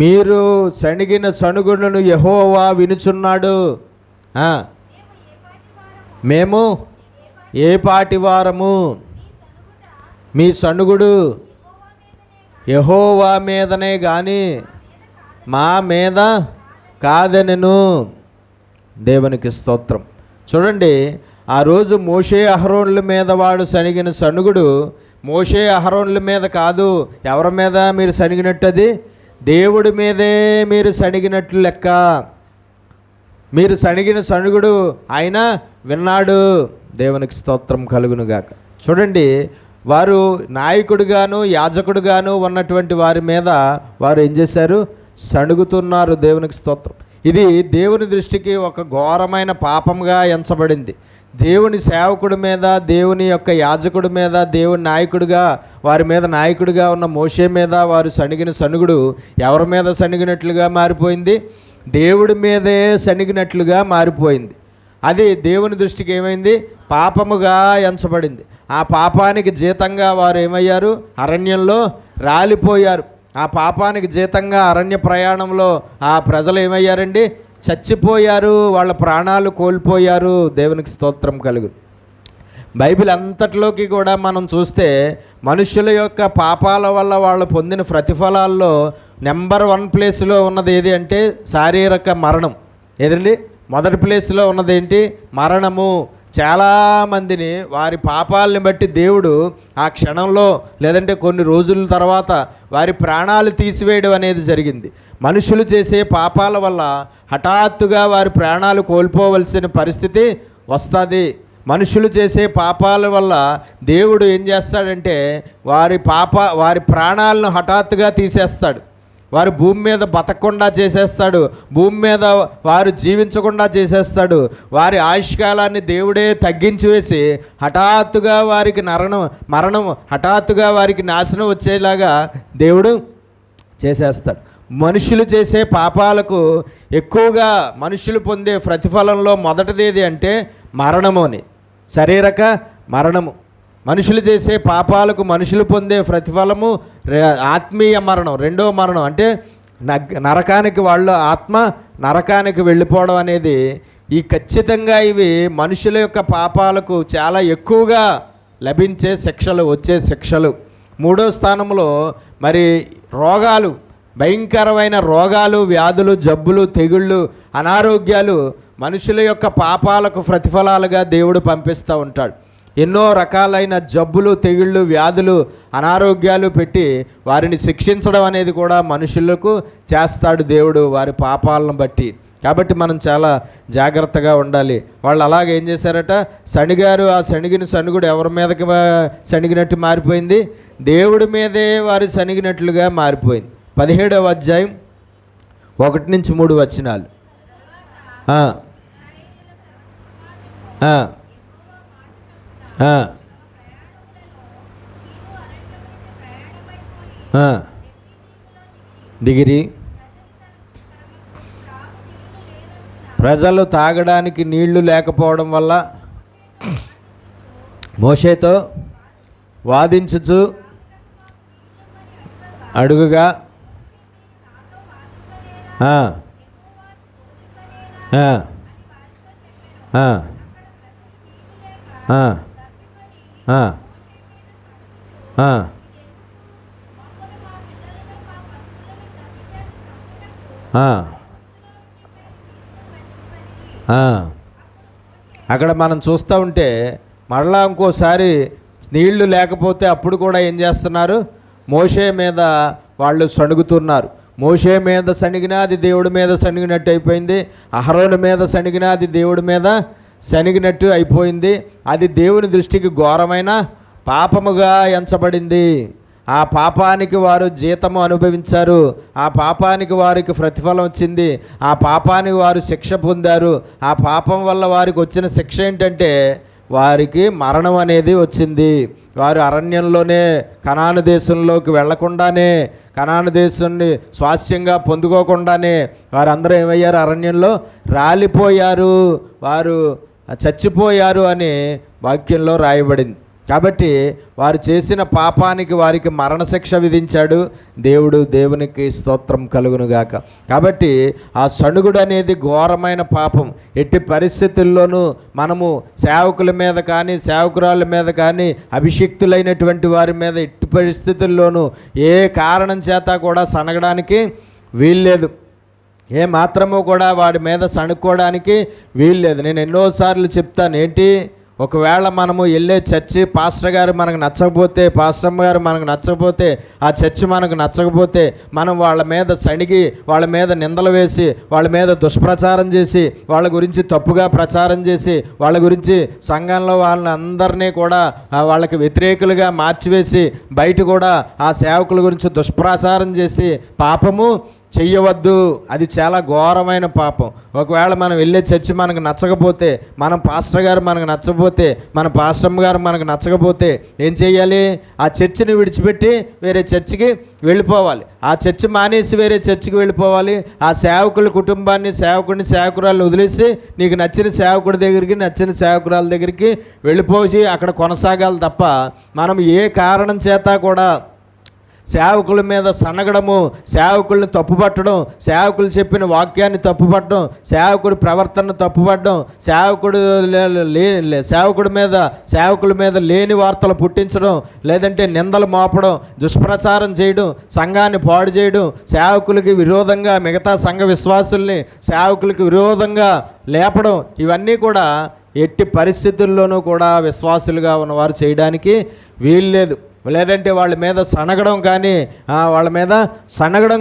మీరు సణిగిన సణుగులను యెహోవా వినుచున్నాడు. మేము ఏ పాటి వారము? మీ సణుగుడు యెహోవా మీదనే కానీ మా మీద కాదనెను. దేవునికి స్తోత్రం. చూడండి, ఆ రోజు మోషే అహరోనుల మీద వాడు సణిగిన సణుగుడు మోషే అహరోనుల మీద కాదు. ఎవరి మీద మీరు సణిగినట్టు? అది దేవుడి మీదే మీరు సణిగినట్లు లెక్క. మీరు సణిగిన సణుగుడు ఆయన విన్నాడు. దేవునికి స్తోత్రం కలుగునుగాక. చూడండి, వారు నాయకుడుగాను యాజకుడుగాను ఉన్నటువంటి వారి మీద వారు ఏం చేశారు? సణుగుతున్నారు. దేవునికి స్తోత్రం. ఇది దేవుని దృష్టికి ఒక ఘోరమైన పాపంగా ఎంచబడింది. దేవుని సేవకుడి మీద, దేవుని యొక్క యాజకుడి మీద, దేవుని నాయకుడిగా వారి మీద నాయకుడిగా ఉన్న మోషే మీద వారు సణిగిన సణుగుడు ఎవరి మీద సణిగినట్లుగా మారిపోయింది? దేవుడి మీదే సణిగినట్లుగా మారిపోయింది. అది దేవుని దృష్టికి ఏమైంది? పాపముగా ఎంచబడింది. ఆ పాపానికి జీతంగా వారు ఏమయ్యారు? అరణ్యంలో రాలిపోయారు. ఆ పాపానికి జీతంగా అరణ్య ప్రయాణంలో ఆ ప్రజలు ఏమయ్యారండి? చచ్చిపోయారు. వాళ్ళ ప్రాణాలు కోల్పోయారు. దేవునికి స్తోత్రం కలుగు. బైబిల్ అంతట్లోకి కూడా మనం చూస్తే మనుషుల యొక్క పాపాల వల్ల వాళ్ళు పొందిన ప్రతిఫలాల్లో నెంబర్ 1 ప్లేస్లో ఉన్నది ఏది అంటే శారీరక మరణం. ఏదండి? మొదటి ప్లేస్లో ఉన్నది ఏంటి? మరణము. చాలామందిని వారి పాపాలని బట్టి దేవుడు ఆ క్షణంలో లేదంటే కొన్ని రోజుల తర్వాత వారి ప్రాణాలు తీసివేయడం అనేది జరిగింది. మనుషులు చేసే పాపాల వల్ల హఠాత్తుగా వారి ప్రాణాలు కోల్పోవలసిన పరిస్థితి వస్తుంది. మనుషులు చేసే పాపాల వల్ల దేవుడు ఏం చేస్తాడంటే వారి ప్రాణాలను హఠాత్తుగా తీసేస్తాడు. వారు భూమి మీద బతకకుండా చేసేస్తాడు. భూమి మీద వారు జీవించకుండా చేసేస్తాడు. వారి ఆయుష్కాలాన్ని దేవుడే తగ్గించి వేసి హఠాత్తుగా వారికి మరణం హఠాత్తుగా వారికి నాశనం వచ్చేలాగా దేవుడు చేసేస్తాడు. మనుషులు చేసే పాపాలకు ఎక్కువగా మనుషులు పొందే ప్రతిఫలంలో మొదటిది ఏది అంటే మరణము అని. శారీరక మరణము. మనుషులు చేసే పాపాలకు మనుషులు పొందే ప్రతిఫలము ఆత్మీయ మరణం, రెండో మరణం. అంటే నరకానికి వాళ్ళు ఆత్మ నరకానికి వెళ్ళిపోవడం అనేది ఈ ఖచ్చితంగా ఇవి మనుషుల యొక్క పాపాలకు చాలా ఎక్కువగా లభించే శిక్షలు, వచ్చే శిక్షలు. మూడో స్థానంలో మరి రోగాలు, భయంకరమైన రోగాలు, వ్యాధులు, జబ్బులు, తెగుళ్ళు, అనారోగ్యాలు మనుషుల యొక్క పాపాలకు ప్రతిఫలాలుగా దేవుడు పంపిస్తూ ఉంటాడు. ఎన్నో రకాలైన జబ్బులు, తెగుళ్ళు, వ్యాధులు, అనారోగ్యాలు పెట్టి వారిని శిక్షించడం అనేది కూడా మనుషులకు చేస్తాడు దేవుడు వారి పాపాలను బట్టి. కాబట్టి మనం చాలా జాగ్రత్తగా ఉండాలి. వాళ్ళు అలాగే ఏం చేశారట? సణిగారు. ఆ సణిగిన సణుగుడు ఎవరి మీదకి సణిగినట్టు మారిపోయింది? దేవుడి మీదే వారు సణిగినట్లుగా మారిపోయింది. 17వ అధ్యాయం 1-3 వచనాలు. దిగిరి ప్రజలు తాగడానికి నీళ్లు లేకపోవడం వల్ల మోషేతో వాదించుచు అడుగుగా అక్కడ మనం చూస్తూ ఉంటే మరలా ఇంకోసారి నీళ్లు లేకపోతే అప్పుడు కూడా ఏం చేస్తున్నారు? మోషే మీద వాళ్ళు సణుగుతున్నారు. మోషే మీద సణిగినా అది దేవుడి మీద సణిగినట్టు అయిపోయింది. అహరోను మీద సణిగినా అది దేవుడి మీద సణిగినట్టు అయిపోయింది. అది దేవుని దృష్టికి ఘోరమైన పాపముగా ఎంచబడింది. ఆ పాపానికి వారు జీతము అనుభవించారు. ఆ పాపానికి వారికి ప్రతిఫలం వచ్చింది. ఆ పాపానికి వారు శిక్ష పొందారు. ఆ పాపం వల్ల వారికి వచ్చిన శిక్ష ఏంటంటే వారికి మరణం అనేది వచ్చింది. వారు అరణ్యంలోనే కనాను దేశంలోకి వెళ్లకుండానే, కనాను దేశాన్ని స్వాస్యంగా పొందుకోకుండానే వారందరూ ఏమయ్యారు? అరణ్యంలో రాలిపోయారు, వారు చచ్చిపోయారు అని వాక్యంలో రాయబడింది. కాబట్టి వారు చేసిన పాపానికి వారికి మరణశిక్ష విధించాడు దేవుడు. దేవునికి స్తోత్రం కలుగునుగాక. కాబట్టి ఆ సణుగుడు అనేది ఘోరమైన పాపం. ఎట్టి పరిస్థితుల్లోనూ మనము సేవకుల మీద కానీ, సేవకురాళ్ళ మీద కానీ, అభిషిక్తులైనటువంటి వారి మీద ఎట్టి పరిస్థితుల్లోనూ ఏ కారణం చేత కూడా సనగడానికి వీల్లేదు. ఏ మాత్రము కూడా వాడి మీద సణుక్కోవడానికి వీల్లేదు. నేను ఎన్నోసార్లు చెప్తాను, ఏంటి ఒకవేళ మనము వెళ్ళే చర్చి పాస్టర్ గారు మనకు నచ్చకపోతే, పాస్టమ్మ గారు మనకు నచ్చకపోతే, ఆ చర్చి మనకు నచ్చకపోతే మనం వాళ్ళ మీద సణిగి, వాళ్ళ మీద నిందలు వేసి, వాళ్ళ మీద దుష్ప్రచారం చేసి, వాళ్ళ గురించి తప్పుగా ప్రచారం చేసి, వాళ్ళ గురించి సంఘంలో వాళ్ళందరినీ కూడా వాళ్ళకి వ్యతిరేకులుగా మార్చివేసి, బయట కూడా ఆ సేవకుల గురించి దుష్ప్రచారం చేసి పాపము చెయ్యవద్దు. అది చాలా ఘోరమైన పాపం. ఒకవేళ మనం వెళ్ళే చర్చి మనకు నచ్చకపోతే, మన పాస్టర్ గారు మనకు నచ్చకపోతే, మన పాస్టమ్మ గారు మనకు నచ్చకపోతే ఏం చేయాలి? ఆ చర్చిని విడిచిపెట్టి వేరే చర్చికి వెళ్ళిపోవాలి. ఆ చర్చి మానేసి వేరే చర్చికి వెళ్ళిపోవాలి. ఆ సేవకుల కుటుంబాన్ని, సేవకుడిని, సేవకురాలను వదిలేసి నీకు నచ్చిన సేవకుడి దగ్గరికి, నచ్చిన సేవకురాల దగ్గరికి వెళ్ళిపోసి అక్కడ కొనసాగాలి తప్ప, మనం ఏ కారణం చేత కూడా సేవకుల మీద సనగడము, సేవకుల్ని తప్పుపట్టడం, సేవకులు చెప్పిన వాక్యాన్ని తప్పుపట్టడం, సేవకుడి ప్రవర్తనను తప్పుపట్టడం, సేవకుల మీద లేని వార్తలు పుట్టించడం, లేదంటే నిందలు మోపడం, దుష్ప్రచారం చేయడం, సంఘాన్ని పాడు చేయడం, సేవకులకి విరోధంగా మిగతా సంఘ విశ్వాసుల్ని సేవకులకి విరోధంగా లేపడం, ఇవన్నీ కూడా ఎట్టి పరిస్థితుల్లోనూ కూడా విశ్వాసులుగా ఉన్నవారు చేయడానికి వీల్లేదు. లేదంటే వాళ్ళ మీద సనగడం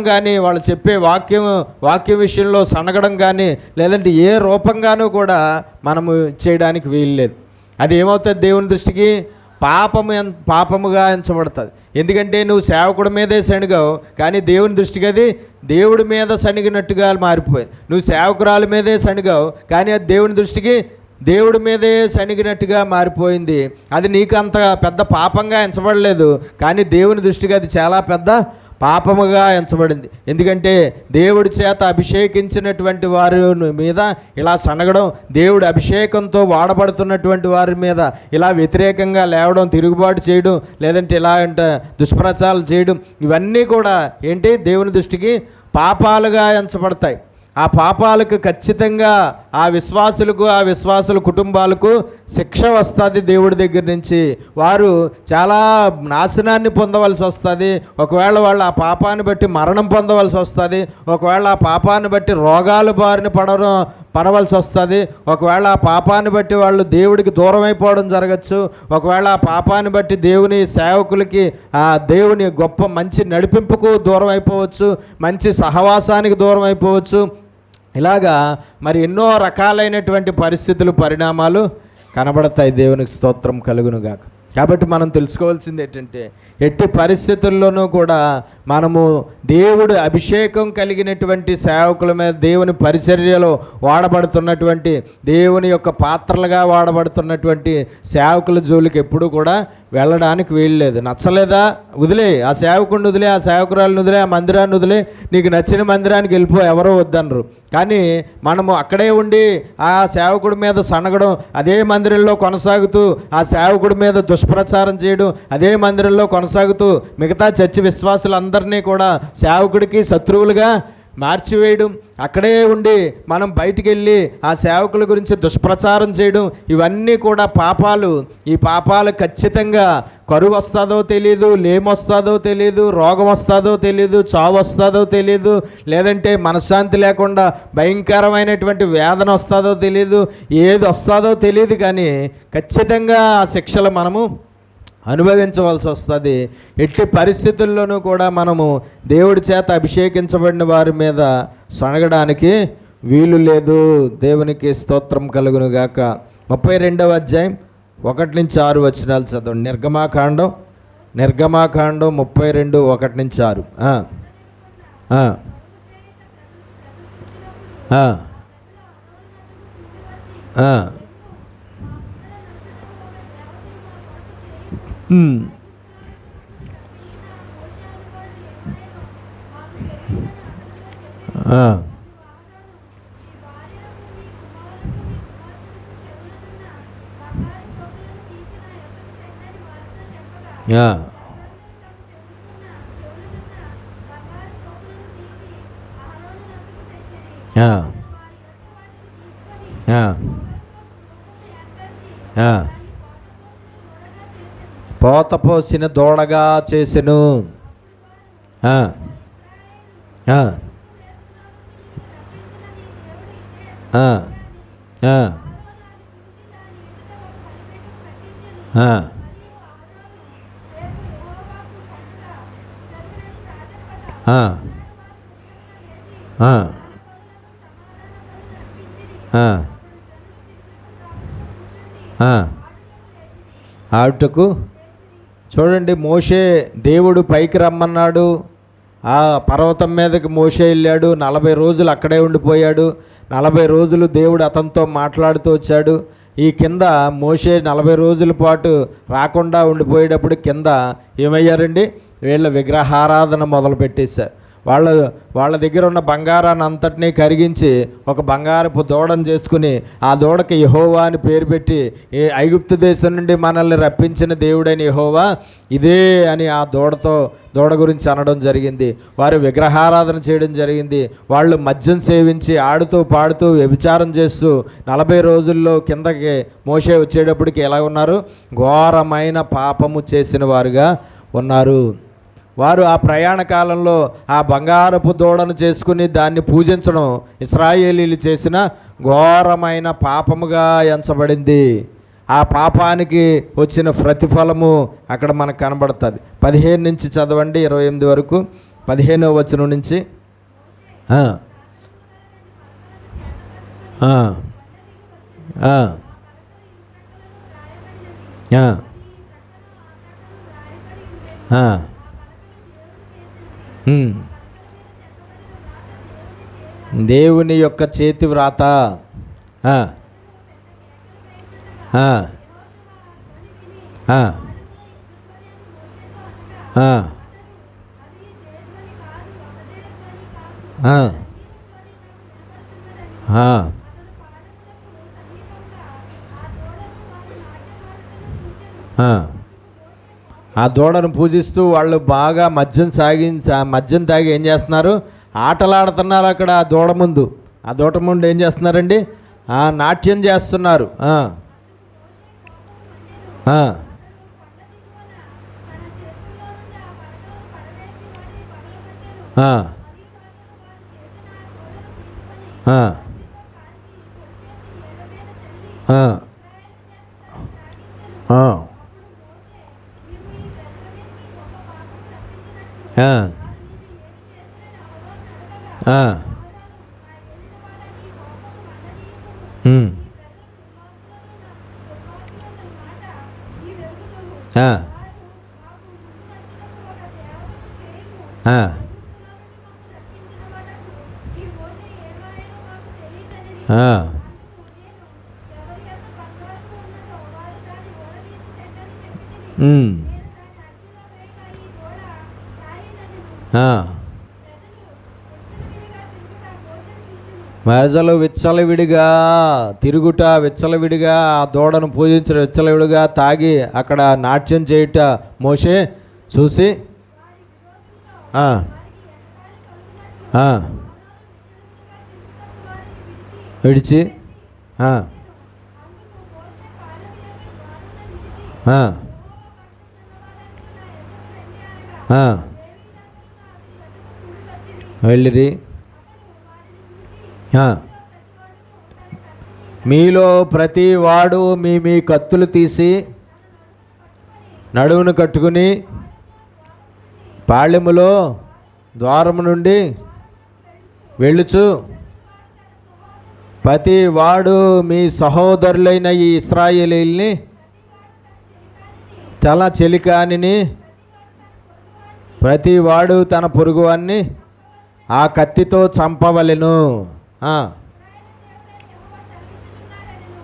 కానీ వాళ్ళు చెప్పే వాక్యం విషయంలో సనగడం కానీ, లేదంటే ఏ రూపంగానూ కూడా మనము చేయడానికి వీల్లేదు. అది ఏమవుతుంది? దేవుని దృష్టికి పాపముగా ఎంచబడుతుంది. ఎందుకంటే నువ్వు సేవకుడి మీదే సణిగావు, కానీ దేవుని దృష్టికి అది దేవుడి మీద సణిగినట్టుగా మారిపోయింది. నువ్వు సేవకురాల మీదే సణిగావు, కానీ అది దేవుని దృష్టికి దేవుడి మీదే సణిగినట్టుగా మారిపోయింది. అది నీకు అంత పెద్ద పాపంగా ఎంచబడలేదు, కానీ దేవుని దృష్టికి అది చాలా పెద్ద పాపముగా ఎంచబడింది. ఎందుకంటే దేవుడి చేత అభిషేకించినటువంటి వారి మీద ఇలా సనగడం, దేవుడి అభిషేకంతో వాడబడుతున్నటువంటి వారి మీద ఇలా వ్యతిరేకంగా లేవడం, తిరుగుబాటు చేయడం, లేదంటే ఇలా దుష్ప్రచారాలు చేయడం, ఇవన్నీ కూడా ఏంటి? దేవుని దృష్టికి పాపాలుగా ఎంచబడతాయి. ఆ పాపాలకు ఖచ్చితంగా ఆ విశ్వాసుల కుటుంబాలకు శిక్ష వస్తుంది దేవుడి దగ్గర నుంచి. వారు చాలా నాశనాన్ని పొందవలసి వస్తుంది. ఒకవేళ వాళ్ళు ఆ పాపాన్ని బట్టి మరణం పొందవలసి వస్తుంది. ఒకవేళ ఆ పాపాన్ని బట్టి రోగాలు బారిన పడవలసి వస్తుంది. ఒకవేళ ఆ పాపాన్ని బట్టి వాళ్ళు దేవుడికి దూరం అయిపోవడం జరగచ్చు. ఒకవేళ ఆ పాపాన్ని బట్టి దేవుని సేవకులకి, ఆ దేవుని గొప్ప మంచి నడిపింపుకు దూరం అయిపోవచ్చు, మంచి సహవాసానికి దూరం అయిపోవచ్చు. ఇలాగా మరి ఎన్నో రకాలైనటువంటి పరిణామాలు కనబడతాయి. దేవునికి స్తోత్రం కలుగునుగాక. కాబట్టి మనం తెలుసుకోవాల్సింది ఏంటంటే, ఎట్టి పరిస్థితుల్లోనూ కూడా మనము దేవుడు అభిషేకం కలిగినటువంటి సేవకుల మీద, దేవుని పరిచర్యలో వాడబడుతున్నటువంటి, దేవుని యొక్క పాత్రలుగా వాడబడుతున్నటువంటి సేవకుల జోలికి ఎప్పుడూ కూడా వెళ్ళడానికి వీల్లేదు. నచ్చలేదా? వదిలే. ఆ సేవకుడిని వదిలే, ఆ సేవకురాలను వదిలే, ఆ మందిరాన్ని వదిలే, నీకు నచ్చిన మందిరానికి వెళ్ళిపో, ఎవరో వద్దనరు. కానీ మనము అక్కడే ఉండి ఆ సేవకుడి మీద సనగడం, అదే మందిరంలో కొనసాగుతూ ఆ సేవకుడి మీద దుష్ప్రచారం చేయడం, అదే మందిరంలో కొనసాగుతూ మిగతా చర్చి విశ్వాసులందరినీ కూడా సేవకుడికి శత్రువులుగా మార్చివేయడం, అక్కడే ఉండి మనం బయటికి వెళ్ళి ఆ సేవకుల గురించి దుష్ప్రచారం చేయడం, ఇవన్నీ కూడా పాపాలు. ఈ పాపాలు ఖచ్చితంగా కరువు వస్తుందో తెలియదు, లేమొస్తుందో తెలియదు, రోగం వస్తుందో తెలియదు, చావు వస్తుందో తెలియదు, లేదంటే మనశ్శాంతి లేకుండా భయంకరమైనటువంటి వేదన వస్తుందో తెలియదు, ఏది వస్తుందో తెలియదు, కానీ ఖచ్చితంగా ఆ శిక్షలు మనము అనుభవించవలసి వస్తుంది. ఎట్టి పరిస్థితుల్లోనూ కూడా మనము దేవుడి చేత అభిషేకించబడిన వారి మీద సనగడానికి వీలు లేదు. దేవునికి స్తోత్రం కలుగునుగాక. 32వ అధ్యాయం 1-6 వచనాలు చదవండి. నిర్గమాకాండం 32 1-6. పోత పోసిన దూడగా చేసెను. ఆ, ఆ, ఆ, ఆ, ఆ. ఆటకు చూడండి, మోషే దేవుడు పైకి రమ్మన్నాడు, ఆ పర్వతం మీదకి మోషే వెళ్ళాడు, 40 రోజులు అక్కడే ఉండిపోయాడు. 40 రోజులు దేవుడు అతనితో మాట్లాడుతూ వచ్చాడు. ఈ కింద మోషే 40 రోజుల పాటు రాకుండా ఉండిపోయేటప్పుడు కింద ఏమయ్యారండి, వీళ్ళ విగ్రహారాధన మొదలు పెట్టేశారు. వాళ్ళ దగ్గర ఉన్న బంగారాన్ని అంతటినీ కరిగించి ఒక బంగారపు దూడను చేసుకుని ఆ దూడకి యెహోవా అని పేరు పెట్టి, ఐగుప్తు దేశం నుండి మనల్ని రప్పించిన దేవుడైన యెహోవా ఇదే అని ఆ దూడ గురించి అనడం జరిగింది. వారు విగ్రహారాధన చేయడం జరిగింది. వాళ్ళు మద్యం సేవించి ఆడుతూ పాడుతూ వ్యభిచారం చేస్తూ 40 రోజుల్లో కిందకి మోషే వచ్చేటప్పటికి ఎలా ఉన్నారు, ఘోరమైన పాపము చేసిన వారుగా ఉన్నారు. వారు ఆ ప్రయాణ కాలంలో ఆ బంగారపు దూడను చేసుకుని దాన్ని పూజించడం ఇశ్రాయేలీలు చేసిన ఘోరమైన పాపముగా ఎంచబడింది. ఆ పాపానికి వచ్చిన ప్రతిఫలము అక్కడ మనకు కనబడుతుంది. 15 నుంచి చదవండి 28 వరకు, 15వ వచనం నుంచి. ఆ, ఆ, ఆ, ఆ, దేవుని యొక్క చేతి వ్రాత. ఆ, ఆ, ఆ, ఆ, ఆ, ఆ దూడను పూజిస్తూ వాళ్ళు బాగా మద్యం తాగి ఏం చేస్తున్నారు, ఆటలాడుతున్నారు. అక్కడ ఆ దూడ ముందు ఏం చేస్తున్నారండి, నాట్యం చేస్తున్నారు. ప్రజలు విచ్చలవిడిగా తిరుగుట, విచ్చలవిడిగా ఆ దూడను పూజించడం, విచ్చలవిడిగా తాగి అక్కడ నాట్యం చేయుట మోషే చూసి విడిచి వెళ్ళిరి. మీలో ప్రతి వాడు మీ కత్తులు తీసి నడువును కట్టుకుని పాళెములో ద్వారము నుండి వెళ్ళుచు ప్రతి వాడు మీ సహోదరులైన ఈ ఇశ్రాయేలీయుల్ని తల చెలికానిని ప్రతి వాడు తన పొరుగువాన్ని ఆ కత్తితో చంపవలెను.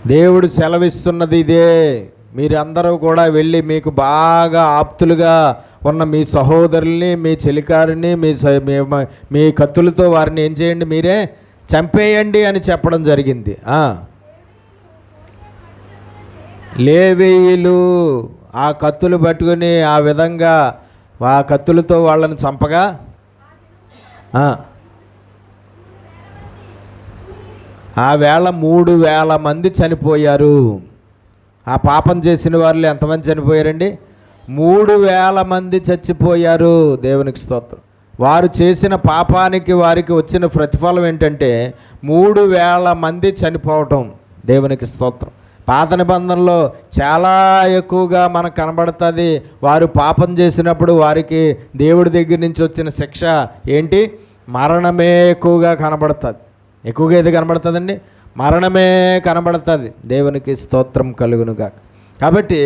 దేవుడు సెలవిస్తున్నది ఇదే. మీరందరూ కూడా వెళ్ళి మీకు బాగా ఆప్తులుగా ఉన్న మీ సహోదరుల్ని, మీ చెలికారిని, మీ కత్తులతో వారిని ఏం చేయండి, మీరే చంపేయండి అని చెప్పడం జరిగింది. లేవీయులు ఆ కత్తులు పట్టుకుని ఆ విధంగా ఆ కత్తులతో వాళ్ళని చంపగా ఆ వేళ 3,000 మంది చనిపోయారు. ఆ పాపం చేసిన వాళ్ళు ఎంతమంది చనిపోయారండి? 3,000 మంది చచ్చిపోయారు. దేవునికి స్తోత్రం. వారు చేసిన పాపానికి వారికి వచ్చిన ప్రతిఫలం ఏంటంటే 3,000 మంది చనిపోవటం. దేవునికి స్తోత్రం. పాత నిబంధనలో చాలా ఎక్కువగా మనకు కనబడుతుంది. వారు పాపం చేసినప్పుడు వారికి దేవుడి దగ్గర నుంచి వచ్చిన శిక్ష ఏంటి? మరణమే ఎక్కువగా కనబడుతుంది. ఎక్కువగా ఏది కనబడుతుందండి? మరణమే కనబడుతుంది. దేవునికి స్తోత్రం కలుగునుగా. కాబట్టి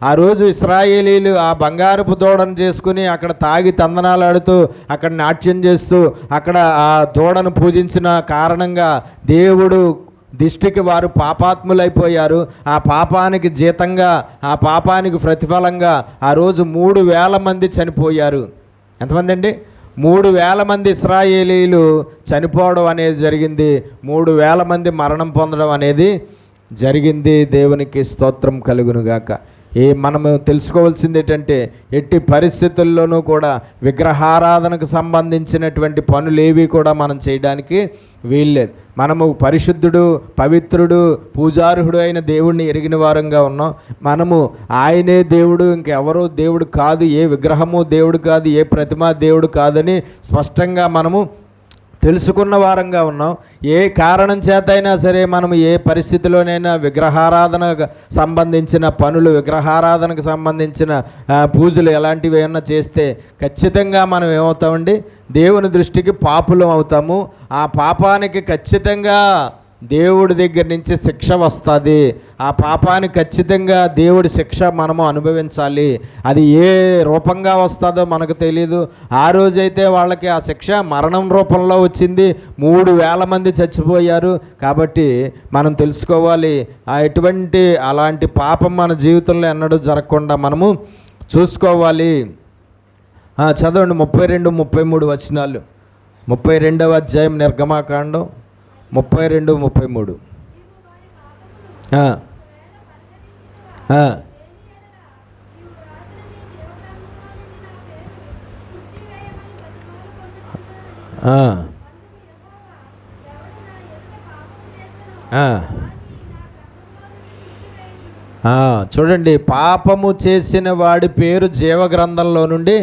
ఆ రోజు ఇశ్రాయేలీలు ఆ బంగారపు దూడను చేసుకుని అక్కడ తాగి తందనాలు ఆడుతూ అక్కడ నాట్యం చేస్తూ అక్కడ ఆ దూడను పూజించిన కారణంగా దేవుడు దృష్టికి వారు పాపాత్ములైపోయారు. ఆ పాపానికి జీతంగా, ఆ పాపానికి ప్రతిఫలంగా ఆ రోజు 3,000 మంది చనిపోయారు. ఎంతమంది అండి? 3,000 మంది ఇశ్రాయేలీలు చనిపోవడం అనేది జరిగింది. 3,000 మంది మరణం పొందడం అనేది జరిగింది. దేవునికి స్తోత్రం కలుగునుగాక. మనము తెలుసుకోవాల్సింది ఏంటంటే, ఎట్టి పరిస్థితుల్లోనూ కూడా విగ్రహారాధనకు సంబంధించినటువంటి పనులేవి కూడా మనం చేయడానికి వీల్లేదు. మనము పరిశుద్ధుడు, పవిత్రుడు, పూజార్హుడు అయిన దేవుడిని ఎరిగిన వారంగా ఉన్నాం. మనము ఆయనే దేవుడు, ఇంకెవరూ దేవుడు కాదు, ఏ విగ్రహము దేవుడు కాదు, ఏ ప్రతిమ దేవుడు కాదని స్పష్టంగా మనము తెలుసుకున్న వారంగా ఉన్నాం. ఏ కారణం చేత అయినా సరే మనం ఏ పరిస్థితిలోనైనా విగ్రహారాధనకు సంబంధించిన పనులు, విగ్రహారాధనకు సంబంధించిన పూజలు ఎలాంటివి ఏమన్నా చేస్తే ఖచ్చితంగా మనం ఏమవుతామండి? దేవుని దృష్టికి పాపులం అవుతాము. ఆ పాపానికి ఖచ్చితంగా దేవుడి దగ్గర నుంచి శిక్ష వస్తుంది. ఆ పాపానికి ఖచ్చితంగా దేవుడి శిక్ష మనము అనుభవించాలి. అది ఏ రూపంగా వస్తుందో మనకు తెలియదు. ఆ రోజైతే వాళ్ళకి ఆ శిక్ష మరణం రూపంలో వచ్చింది. 3,000 మంది చచ్చిపోయారు. కాబట్టి మనం తెలుసుకోవాలి, ఎటువంటి అలాంటి పాపం మన జీవితంలో ఎన్నడూ జరగకుండా మనము చూసుకోవాలి. చదవండి 32, 33 వచనాలు. 32వ అధ్యాయం నిర్గమాకాండం 32, 33. చూడండి, పాపము చేసిన వాడి పేరు జీవగ్రంథంలో నుండి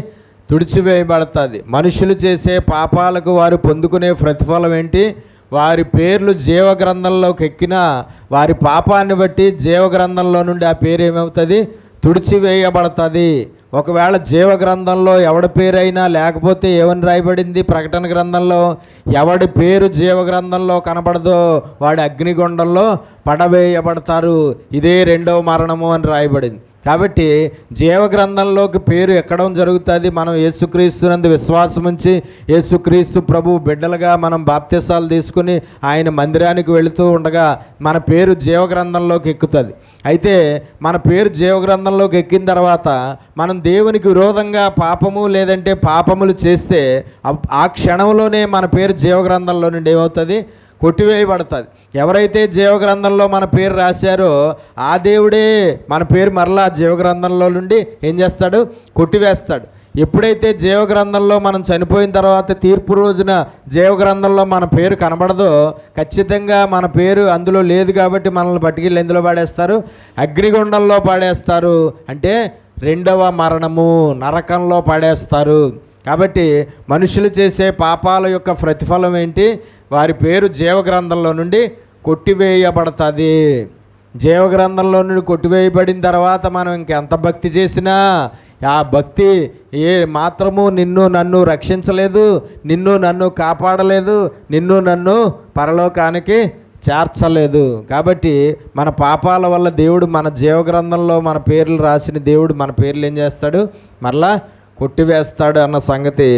తుడిచివేయబడుతుంది. మనుషులు చేసే పాపాలకు వారు పొందుకునే ప్రతిఫలం ఏంటి? వారి పేర్లు జీవగ్రంథంలోకి ఎక్కినా వారి పాపాన్ని బట్టి జీవగ్రంథంలో నుండి ఆ పేరు ఏమవుతుంది? తుడిచివేయబడుతుంది. ఒకవేళ జీవగ్రంథంలో ఎవడి పేరైనా లేకపోతే ఏమని రాయబడింది? ప్రకటన గ్రంథంలో ఎవడి పేరు జీవగ్రంథంలో కనబడదో వాడి అగ్నిగుండంలో పడవేయబడతారు. ఇదే 2వ మరణము అని రాయబడింది. కాబట్టి జీవగ్రంథంలోకి పేరు ఎక్కడం జరుగుతుంది. మనం యేసుక్రీస్తునందు విశ్వాసం ఉంచి యేసుక్రీస్తు ప్రభు బిడ్డలుగా మనం బాప్తిసాలు తీసుకుని ఆయన మందిరానికి వెళుతూ ఉండగా మన పేరు జీవగ్రంథంలోకి ఎక్కుతుంది. అయితే మన పేరు జీవగ్రంథంలోకి ఎక్కిన తర్వాత మనం దేవునికి విరోధంగా పాపము లేదంటే పాపములు చేస్తే ఆ క్షణంలోనే మన పేరు జీవగ్రంథంలో నుండి ఏమవుతుంది? కొట్టివేయబడుతుంది. ఎవరైతే జీవగ్రంథంలో మన పేరు రాశారో ఆ దేవుడే మన పేరు మరలా జీవగ్రంథంలో నుండి ఏం చేస్తాడు? కొట్టివేస్తాడు. ఎప్పుడైతే జీవగ్రంథంలో మనం చనిపోయిన తర్వాత తీర్పు రోజున జీవగ్రంథంలో మన పేరు కనబడదో ఖచ్చితంగా మన పేరు అందులో లేదు కాబట్టి మనల్ని పట్టుకెళ్ళి ఎందులో పాడేస్తారు? అగ్నిగుండంలో పాడేస్తారు. అంటే 2వ మరణము, నరకంలో పాడేస్తారు. కాబట్టి మనుషులు చేసే పాపాల యొక్క ప్రతిఫలం ఏంటి? వారి పేరు జీవగ్రంథంలో నుండి కొట్టివేయబడుతుంది. జీవగ్రంథంలో నుండి కొట్టివేయబడిన తర్వాత మనం ఇంకెంత భక్తి చేసినా ఆ భక్తి ఏ మాత్రము నిన్ను నన్ను రక్షించలేదు, నిన్ను నన్ను కాపాడలేదు, నిన్ను నన్ను పరలోకానికి చేర్చలేదు. కాబట్టి మన పాపాల వల్ల దేవుడు మన జీవగ్రంథంలో మన పేర్లు రాసిన దేవుడు మన పేర్లు ఏం చేస్తాడు? మరలా కొట్టివేస్తాడు అన్న సంగతి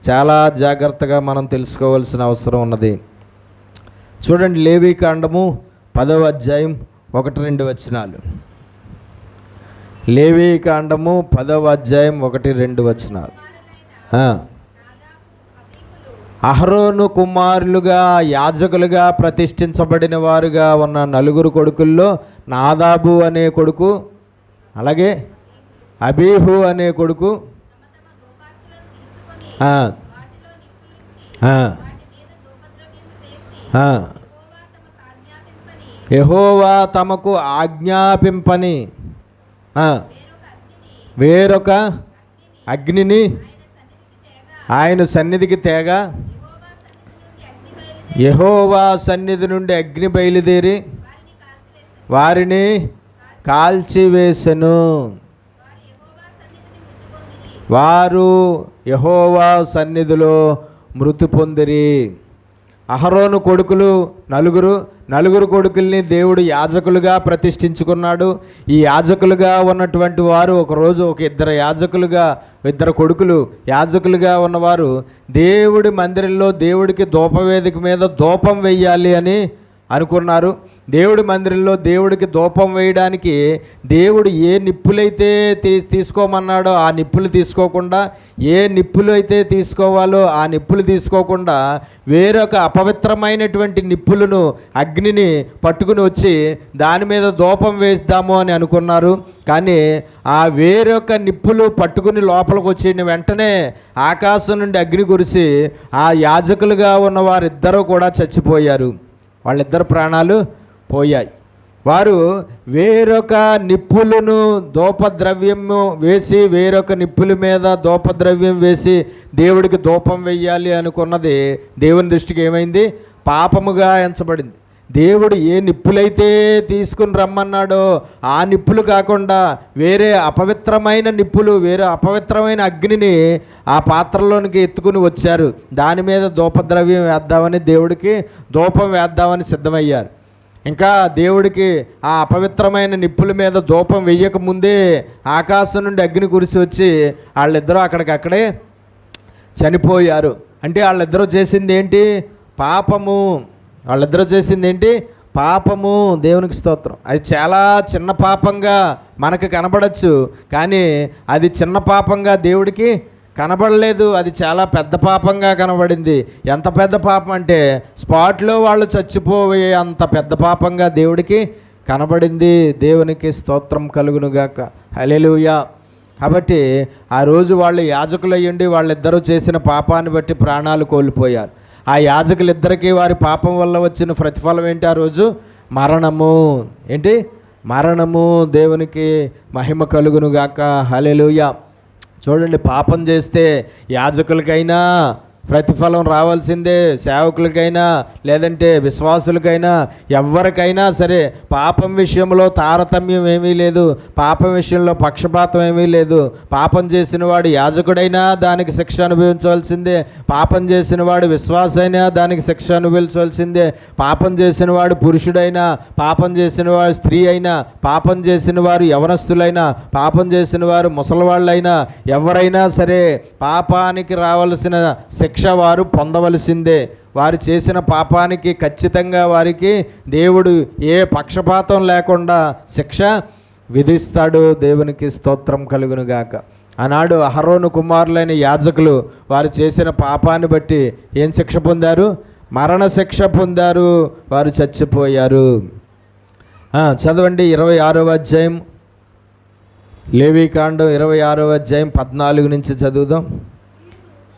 చాలా జాగ్రత్తగా మనం తెలుసుకోవాల్సిన అవసరం ఉన్నది. చూడండి, లేవీకాండము 10వ అధ్యాయం 1-2 వచనాలు. లేవీకాండము 10వ అధ్యాయం 1-2 వచనాలు. అహరోను కుమారులుగా యాజకులుగా ప్రతిష్ఠించబడిన వారుగా ఉన్న 4 కొడుకుల్లో నాదాబు అనే కొడుకు, అలాగే అబీహు అనే కొడుకు యెహోవా తమకు ఆజ్ఞాపింపని వేరొక అగ్నిని ఆయన సన్నిధికి తేగా యెహోవా సన్నిధి నుండి అగ్ని బయలుదేరి వారిని కాల్చివేసెను. వారు యెహోవా సన్నిధిలో మృతి పొందిరి. అహరోను కొడుకులు నలుగురు కొడుకుల్ని దేవుడు యాజకులుగా ప్రతిష్ఠించుకున్నాడు. ఈ యాజకులుగా ఉన్నటువంటి వారు ఒకరోజు ఇద్దరు కొడుకులు యాజకులుగా ఉన్నవారు దేవుడి మందిరంలో దేవుడికి ధూపవేదిక మీద ధూపం వెయ్యాలి అని అనుకున్నారు. దేవుడి మందిరంలో దేవుడికి ధూపం వేయడానికి దేవుడు ఏ నిప్పులైతే తీసుకోమన్నాడో ఆ నిప్పులు తీసుకోకుండా, ఏ నిప్పులు అయితే తీసుకోవాలో ఆ నిప్పులు తీసుకోకుండా వేరొక అపవిత్రమైనటువంటి నిప్పులను, అగ్నిని పట్టుకుని వచ్చి దాని మీద ధూపం వేద్దాము అని అనుకున్నారు. కానీ ఆ వేరొక నిప్పులు పట్టుకుని లోపలికి వచ్చిన వెంటనే ఆకాశం నుండి అగ్ని కురిసి ఆ యాజకులుగా ఉన్న వారిద్దరూ కూడా చచ్చిపోయారు. వాళ్ళిద్దరు ప్రాణాలు పోయాయి. వారు వేరొక నిప్పులను ధూపద్రవ్యము వేసి, వేరొక నిప్పుల మీద ధూపద్రవ్యం వేసి దేవుడికి ధూపం వెయ్యాలి అనుకున్నది దేవుని దృష్టికి ఏమైంది? పాపముగా ఎంచబడింది. దేవుడు ఏ నిప్పులైతే తీసుకుని రమ్మన్నాడో ఆ నిప్పులు కాకుండా వేరే అపవిత్రమైన నిప్పులు, వేరే అపవిత్రమైన అగ్నిని ఆ పాత్రలోనికి ఎత్తుకుని వచ్చారు. దాని మీద ధూపద్రవ్యం వేద్దామని, దేవుడికి ధూపం వేద్దామని సిద్ధమయ్యారు. ఇంకా దేవుడికి ఆ అపవిత్రమైన నిప్పుల మీద ధూపం వెయ్యకముందే ఆకాశం నుండి అగ్ని కురిసి వచ్చి వాళ్ళిద్దరూ అక్కడికక్కడే చనిపోయారు. అంటే వాళ్ళిద్దరూ చేసింది ఏంటి? పాపము. వాళ్ళిద్దరూ చేసింది ఏంటి? పాపము. దేవునికి స్తోత్రం. అది చాలా చిన్న పాపంగా మనకు కనబడచ్చు, కానీ అది చిన్న పాపంగా దేవుడికి కనబడలేదు. అది చాలా పెద్ద పాపంగా కనబడింది. ఎంత పెద్ద పాపం అంటే స్పాట్లో వాళ్ళు చచ్చిపోయే అంత పెద్ద పాపంగా దేవుడికి కనబడింది. దేవునికి స్తోత్రం కలుగునుగాక. హల్లెలూయా. కాబట్టి ఆ రోజు వాళ్ళు యాజకులయ్యుండి వాళ్ళిద్దరూ చేసిన పాపాన్ని బట్టి ప్రాణాలు కోల్పోయారు. ఆ యాజకులిద్దరికీ వారి పాపం వల్ల వచ్చిన ప్రతిఫలం ఏంటి? ఆ రోజు మరణము. ఏంటి? మరణము. దేవునికి మహిమ కలుగునుగాక. హల్లెలూయా. చూడండి, పాపం చేస్తే యాజకులకైనా ప్రతిఫలం రావాల్సిందే, సేవకులకైనా లేదంటే విశ్వాసులకైనా ఎవరికైనా సరే పాపం విషయంలో తారతమ్యం ఏమీ లేదు, పాపం విషయంలో పక్షపాతం ఏమీ లేదు. పాపం చేసిన వాడు యాజకుడైనా దానికి శిక్ష అనుభవించవలసిందే, పాపం చేసిన వాడు విశ్వాసైనా దానికి శిక్ష అనుభవించవలసిందే. పాపం చేసిన వాడు పురుషుడైనా, పాపం చేసిన వాడు స్త్రీ అయినా, పాపం చేసిన వారు యవనస్తులైనా, పాపం చేసిన వారు ముసలివాళ్ళైనా, ఎవరైనా సరే పాపానికి రావలసిన శిక్ష వారు పొందవలసిందే. వారు చేసిన పాపానికి ఖచ్చితంగా వారికి దేవుడు ఏ పక్షపాతం లేకుండా శిక్ష విధిస్తాడు. దేవునికి స్తోత్రం కలుగునుగాక. ఆనాడు అహరోను కుమారులైన యాజకులు వారు చేసిన పాపాన్ని బట్టి ఏం శిక్ష పొందారు? మరణ శిక్ష పొందారు. వారు చచ్చిపోయారు. చదవండి 26వ అధ్యాయం, లేవీకాండం 26వ అధ్యాయం 14 నుంచి చదువుదాం.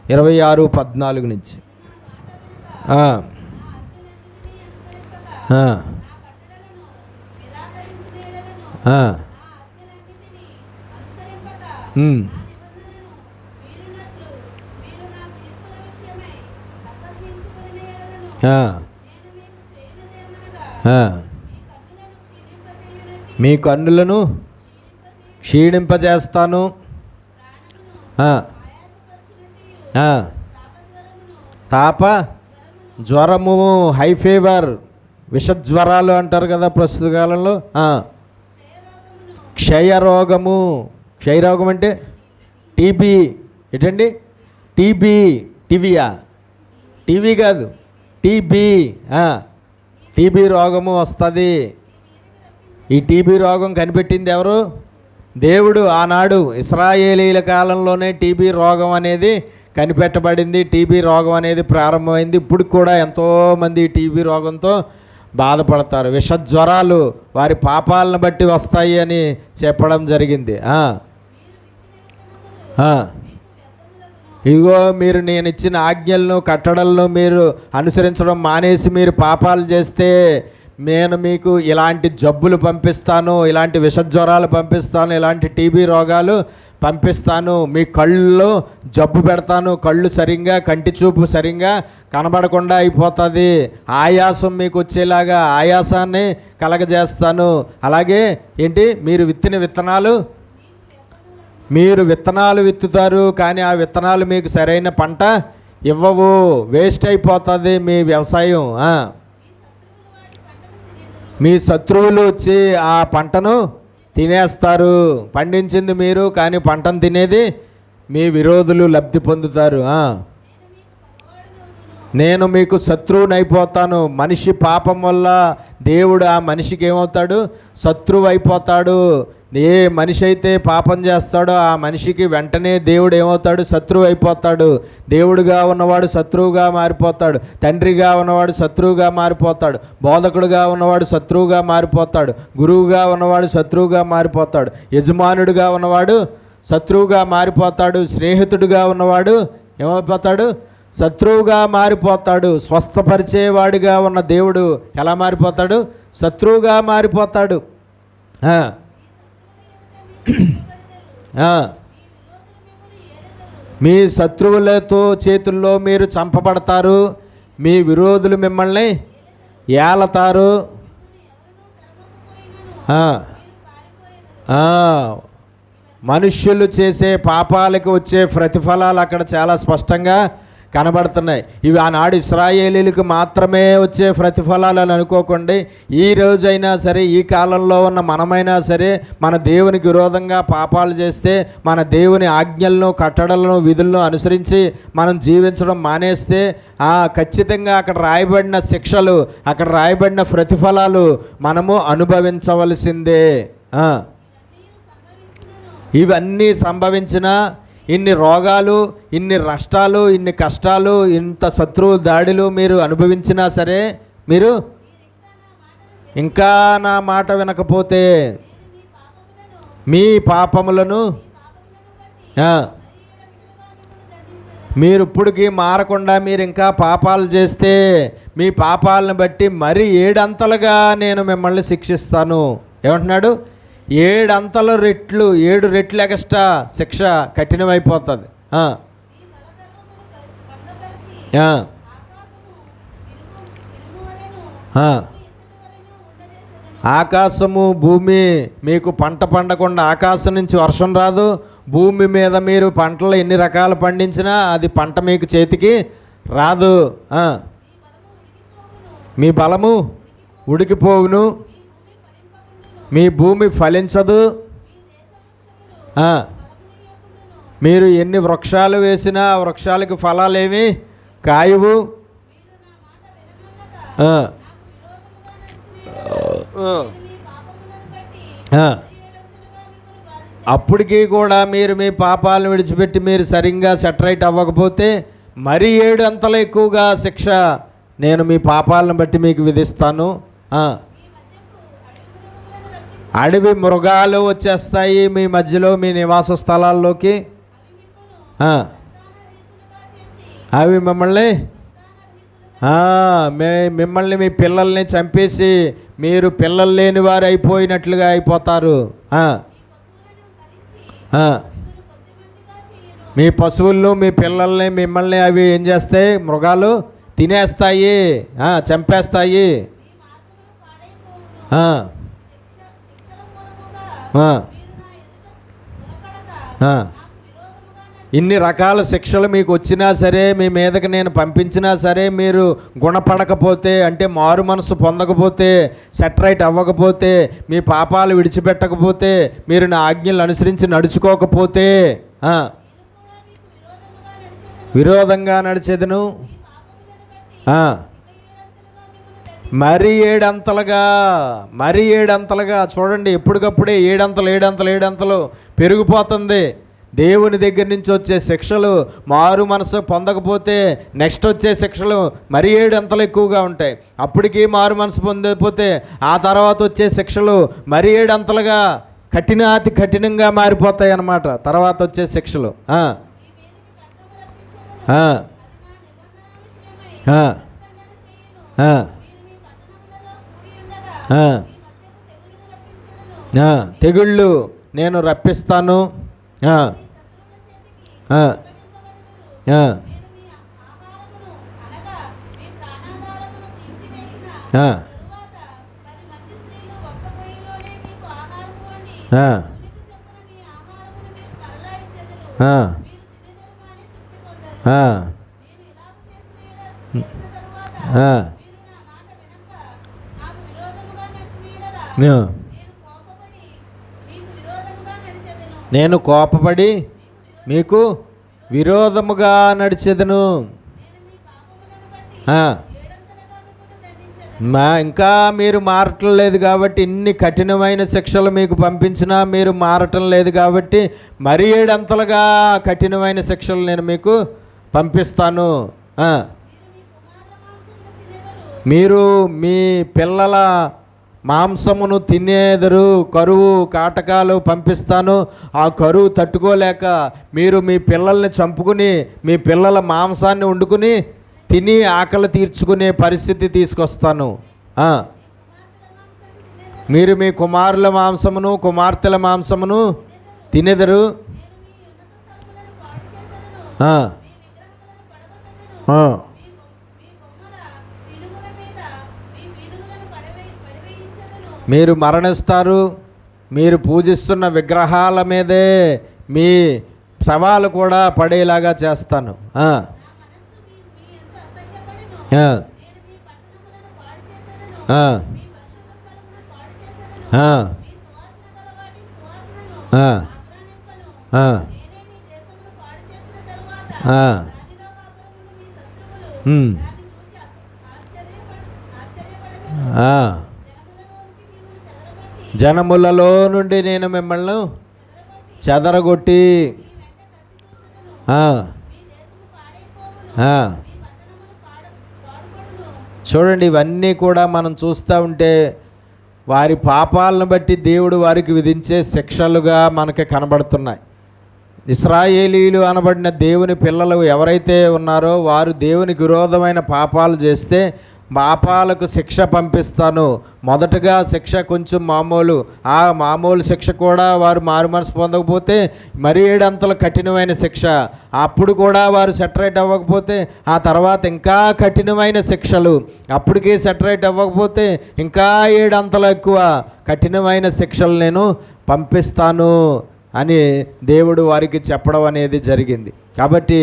26:14 నుంచి. మీ కన్నులను క్షీణింపజేస్తాను, తాప జ్వరము, హై ఫీవర్, విషజ్వరాలు అంటారు కదా ప్రస్తుత కాలంలో, క్షయరోగము. క్షయరోగం అంటే టీబీ. ఏంటండి? టీబీయా? టీవీ కాదు, టీబీ. టీబీ రోగము వస్తుంది. ఈ టీబీ రోగం కనిపెట్టింది ఎవరు? దేవుడు. ఆనాడు ఇశ్రాయేలీల కాలంలోనే టీబీ రోగం అనేది కనిపెట్టబడింది. టీబీ రోగం అనేది ప్రారంభమైంది. ఇప్పుడు కూడా ఎంతోమంది టీబీ రోగంతో బాధపడతారు. విషజ్వరాలు వారి పాపాలను బట్టి వస్తాయి అని చెప్పడం జరిగింది. ఇదిగో మీరు నేను ఇచ్చిన ఆజ్ఞలను, కట్టడలను మీరు అనుసరించడం మానేసి మీరు పాపాలు చేస్తే నేను మీకు ఇలాంటి జబ్బులు పంపిస్తాను, ఇలాంటి విషజ్వరాలు పంపిస్తాను, ఇలాంటి టీబీ రోగాలు పంపిస్తాను, మీ కళ్ళు జబ్బు పెడతాను, కళ్ళు సరిగ్గా కంటి చూపు సరిగ్గా కనబడకుండా అయిపోతుంది, ఆయాసం మీకు వచ్చేలాగా ఆయాసాన్ని కలగజేస్తాను. అలాగే ఏంటి, మీరు విత్తనాలు విత్తుతారు, కానీ ఆ విత్తనాలు మీకు సరైన పంట ఇవ్వవు, వేస్ట్ అయిపోతుంది మీ వ్యవసాయం. మీ శత్రువులు వచ్చి ఆ పంటను తినేస్తారు. పండించింది మీరు, కానీ పంటను తినేది మీ విరోధులు లబ్ధి పొందుతారు. నేను మీకు శత్రువునైపోతాను. మనిషి పాపం వల్ల దేవుడు ఆ మనిషికి ఏమవుతాడు, శత్రువు అయిపోతాడు. ఏ మనిషి అయితే పాపం చేస్తాడో ఆ మనిషికి వెంటనే దేవుడు ఏమవుతాడు, శత్రువు అయిపోతాడు. దేవుడుగా ఉన్నవాడు శత్రువుగా మారిపోతాడు, తండ్రిగా ఉన్నవాడు శత్రువుగా మారిపోతాడు, బోధకుడుగా ఉన్నవాడు శత్రువుగా మారిపోతాడు, గురువుగా ఉన్నవాడు శత్రువుగా మారిపోతాడు, యజమానుడిగా ఉన్నవాడు శత్రువుగా మారిపోతాడు, స్నేహితుడిగా ఉన్నవాడు ఏమైపోతాడు, శత్రువుగా మారిపోతాడు. స్వస్థపరిచేవాడిగా ఉన్న దేవుడు ఎలా మారిపోతాడు, శత్రువుగా మారిపోతాడు. మీ శత్రువులతో చేతుల్లో మీరు చంపబడతారు, మీ విరోధులు మిమ్మల్ని ఏలతారు. మనుష్యులు చేసే పాపాలకు వచ్చే ప్రతిఫలాలు అక్కడ చాలా స్పష్టంగా కనబడుతున్నాయి. ఇవి ఆనాడు ఇశ్రాయేలీలకు మాత్రమే వచ్చే ప్రతిఫలాలు అని అనుకోకండి. ఈ రోజైనా సరే, ఈ కాలంలో ఉన్న మనమైనా సరే, మన దేవునికి విరోధంగా పాపాలు చేస్తే, మన దేవుని ఆజ్ఞలను, కట్టడలను, విధులను అనుసరించి మనం జీవించడం మానేస్తే ఖచ్చితంగా అక్కడ రాయబడిన శిక్షలు, అక్కడ రాయబడిన ప్రతిఫలాలు మనము అనుభవించవలసిందే. ఇవన్నీ సంభవించిన, ఇన్ని రోగాలు, ఇన్ని నష్టాలు, ఇన్ని కష్టాలు, ఇంత శత్రువు దాడులు మీరు అనుభవించినా సరే, మీరు ఇంకా నా మాట వినకపోతే మీ పాపములను మీరు ఇప్పటికీ మారకుండా మీరు ఇంకా పాపాలు చేస్తే, మీ పాపాలను బట్టి మరి 7 అంతలుగా నేను మిమ్మల్ని శిక్షిస్తాను. ఏమంటున్నాడు, 7 రెట్లు 7 రెట్లు ఎక్స్ట్రా శిక్ష కఠినమైపోతుంది. ఆకాశము భూమి మీకు పంట పండకుండా, ఆకాశం నుంచి వర్షం రాదు, భూమి మీద మీరు పంటలు ఎన్ని రకాలు పండించినా అది పంట మీకు చేతికి రాదు. మీ బలము ఉడికిపోవును, మీ భూమి ఫలించదు, మీరు ఎన్ని వృక్షాలు వేసినా వృక్షాలకు ఫలాలేమి కాయవు. అప్పటికీ కూడా మీరు మీ పాపాలను విడిచిపెట్టి మీరు సరిగ్గా సెటరైట్ అవ్వకపోతే మరి 7 అంతలు ఎక్కువగా శిక్ష నేను మీ పాపాలను బట్టి మీకు విధిస్తాను. అడవి మృగాలు వచ్చేస్తాయి మీ మధ్యలో, మీ నివాస స్థలాల్లోకి. అవి మిమ్మల్ని మీ పిల్లల్ని చంపేసి మీరు పిల్లలు లేని వారు అయిపోయినట్లుగా అయిపోతారు. మీ పశువులను, మీ పిల్లల్ని, మిమ్మల్ని అవి ఏం చేస్తాయి, మృగాలు తినేస్తాయి, చంపేస్తాయి. ఇన్ని రకాల శిక్షలు మీకు వచ్చినా సరే, మీ మీదకి నేను పంపించినా సరే, మీరు గుణపడకపోతే, అంటే మారు మనసు పొందకపోతే, సెటరైట్ అవ్వకపోతే, మీ పాపాలు విడిచిపెట్టకపోతే, మీరు నా ఆజ్ఞలు అనుసరించి నడుచుకోకపోతే విరోధంగా నడిచేదను. మరి 7 అంతలుగా చూడండి, ఎప్పటికప్పుడే 7 అంతలు పెరిగిపోతుంది. దేవుని దగ్గర నుంచి వచ్చే శిక్షలు మారు మనసు పొందకపోతే నెక్స్ట్ వచ్చే శిక్షలు మరి 7 అంతలు ఎక్కువగా ఉంటాయి. అప్పటికి మారు మనసు పొందకపోతే ఆ తర్వాత వచ్చే శిక్షలు మరి 7 అంతలుగా అతి కఠినంగా మారిపోతాయి అన్నమాట. తర్వాత వచ్చే శిక్షలు తెగుళ్ళు నేను రప్పిస్తాను. నేను కోపపడి మీకు విరోధముగా నడిచెదను. ఇంకా మీరు మారటం లేదు కాబట్టి, ఇన్ని కఠినమైన శిక్షలు మీకు పంపించినా మీరు మారటం లేదు కాబట్టి, మరి 7 అంతలుగా కఠినమైన శిక్షలు నేను మీకు పంపిస్తాను. మీరు మీ పిల్లల మాంసమును తినేదరు, కరువు కాటకాలు పంపిస్తాను. ఆ కరువు తట్టుకోలేక మీరు మీ పిల్లల్ని చంపుకుని మీ పిల్లల మాంసాన్ని వండుకుని తిని ఆకలి తీర్చుకునే పరిస్థితి తీసుకొస్తాను. మీరు మీ కుమారుల మాంసమును కుమార్తెల మాంసమును తినేదరు. మీరు మరణిస్తారు. మీరు పూజిస్తున్న విగ్రహాల మీదే మీ శవాలు కూడా పడేలాగా చేస్తాను. జనములలో నుండి నేను మిమ్మల్ని చెదరగొట్టి చూడండి, ఇవన్నీ కూడా మనం చూస్తూ ఉంటే వారి పాపాలను బట్టి దేవుడు వారికి విధించే శిక్షలుగా మనకి కనబడుతున్నాయి. ఇశ్రాయేలీయులు అనబడిన దేవుని పిల్లలు ఎవరైతే ఉన్నారో వారు దేవునికి విరోధమైన పాపాలు చేస్తే పాపాలకు శిక్ష పంపిస్తాను. మొదటగా శిక్ష కొంచెం మామూలు, ఆ మామూలు శిక్ష కూడా వారు మారు మనసు పొందకపోతే మరి 7 అంతల కఠినమైన శిక్ష. అప్పుడు కూడా వారు సెటరేట్ అవ్వకపోతే ఆ తర్వాత ఇంకా కఠినమైన శిక్షలు. అప్పటికీ సెటరేట్ అవ్వకపోతే ఇంకా 7 అంతలు ఎక్కువ కఠినమైన శిక్షలు నేను పంపిస్తాను అని దేవుడు వారికి చెప్పడం అనేది జరిగింది. కాబట్టి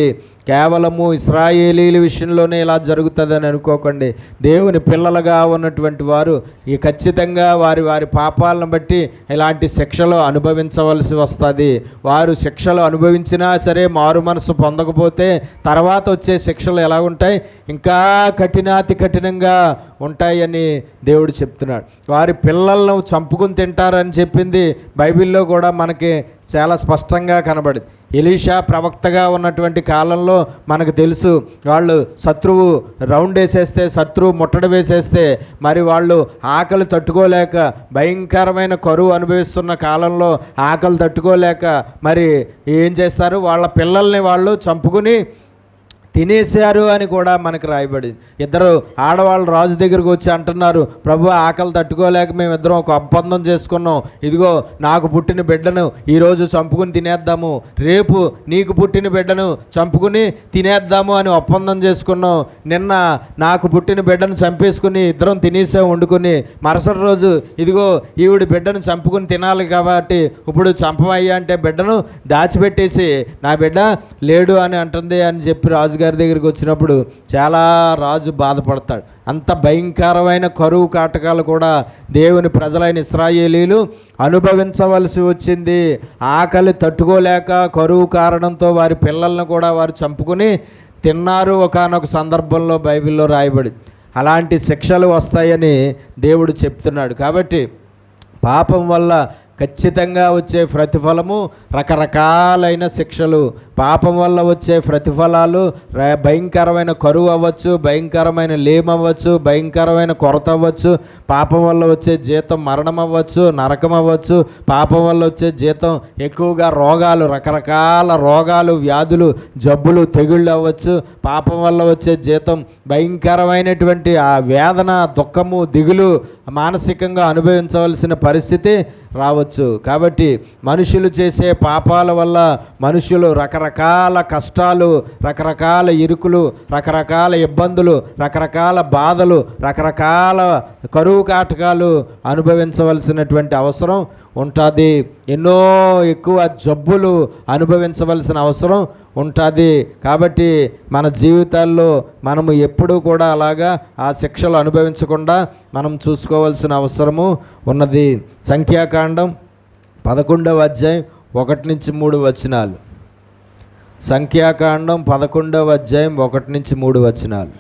కేవలము ఇశ్రాయేలీల విషయంలోనే ఇలా జరుగుతుందని అనుకోకండి. దేవుని పిల్లలుగా ఉన్నటువంటి వారు ఈ ఖచ్చితంగా వారి వారి పాపాలను బట్టి ఇలాంటి శిక్షలు అనుభవించవలసి వస్తుంది. వారు శిక్షలు అనుభవించినా సరే మారు మనసు పొందకపోతే తర్వాత వచ్చే శిక్షలు ఎలా ఉంటాయి? ఇంకా కఠినాతి కఠినంగా ఉంటాయని దేవుడు చెప్తున్నాడు. వారి పిల్లలను చంపుకుని తింటారని చెప్పింది బైబిల్లో కూడా మనకి చాలా స్పష్టంగా కనబడింది. ఎలీషా ప్రవక్తగా ఉన్నటువంటి కాలంలో మనకు తెలుసు, వాళ్ళు శత్రువు రౌండ్ వేసేస్తే, శత్రువు ముట్టడి వేసేస్తే మరి వాళ్ళు ఆకలి తట్టుకోలేక భయంకరమైన కరువు అనుభవిస్తున్న కాలంలో ఆకలి తట్టుకోలేక మరి ఏం చేస్తారు, వాళ్ళ పిల్లల్ని వాళ్ళు చంపుకుని తినేశారు అని కూడా మనకు రాయబడింది. ఇద్దరు ఆడవాళ్ళు రాజు దగ్గరకు వచ్చి అంటున్నారు, ప్రభు ఆకలి తట్టుకోలేక మేమిద్దరం ఒక ఒప్పందం చేసుకున్నాం. ఇదిగో నాకు పుట్టిన బిడ్డను ఈరోజు చంపుకుని తినేద్దాము, రేపు నీకు పుట్టిన బిడ్డను చంపుకుని తినేద్దాము అని ఒప్పందం చేసుకున్నాం. నిన్న నాకు పుట్టిన బిడ్డను చంపేసుకుని ఇద్దరం తినేసే వండుకుని మరుసటి రోజు ఇదిగో ఈవిడ బిడ్డను చంపుకుని తినాలి కాబట్టి ఇప్పుడు చంపమయ్యా అంటే బిడ్డను దాచిపెట్టేసి నా బిడ్డ లేడు అని అంటుంది అని చెప్పి రాజుగారి దగ్గరికి వచ్చినప్పుడు చాలా రాజు బాధపడతాడు. అంత భయంకరమైన కరువు కాటకాలు కూడా దేవుని ప్రజలైన ఇశ్రాయేలీలు అనుభవించవలసి వచ్చింది. ఆకలి తట్టుకోలేక కరువు కారణంతో వారి పిల్లలను కూడా వారు చంపుకుని తిన్నారు ఒకానొక సందర్భంలో బైబిల్లో రాయబడి. అలాంటి శిక్షలు వస్తాయని దేవుడు చెప్తున్నాడు. కాబట్టి పాపం వల్ల ఖచ్చితంగా వచ్చే ప్రతిఫలము రకరకాలైన శిక్షలు, పాపం వల్ల వచ్చే ప్రతిఫలాలు భయంకరమైన కరువు అవ్వచ్చు, భయంకరమైన లేమి అవ్వచ్చు, భయంకరమైన కొరత అవ్వచ్చు. పాపం వల్ల వచ్చే జీతం మరణం అవ్వచ్చు, నరకం అవ్వచ్చు. పాపం వల్ల వచ్చే జీతం ఎక్కువగా రోగాలు, రకరకాల రోగాలు, వ్యాధులు, జబ్బులు, తెగుళ్ళు అవ్వచ్చు. పాపం వల్ల వచ్చే జీతం భయంకరమైనటువంటి ఆ వేదన, దుఃఖము, దిగులు, మానసికంగా అనుభవించవలసిన పరిస్థితి రావచ్చు. కాబట్టి మనుషులు చేసే పాపాల వల్ల మనుషులు రకరకాల కష్టాలు, రకరకాల ఇరుకులు, రకరకాల ఇబ్బందులు, రకరకాల బాధలు, రకరకాల కరువు కాటకాలు అనుభవించవలసినటువంటి అవసరం ఉంటుంది. ఎన్నో ఎక్కువ జబ్బులు అనుభవించవలసిన అవసరం ఉంటుంది. కాబట్టి మన జీవితాల్లో మనము ఎప్పుడూ కూడా అలాగా ఆ శిక్షలు అనుభవించకుండా మనం చూసుకోవాల్సిన అవసరము ఉన్నది. సంఖ్యాకాండం 11వ అధ్యాయం 1-3 వచనాలు. సంఖ్యాకాండం 11వ అధ్యాయం 1-3 వచనాలు.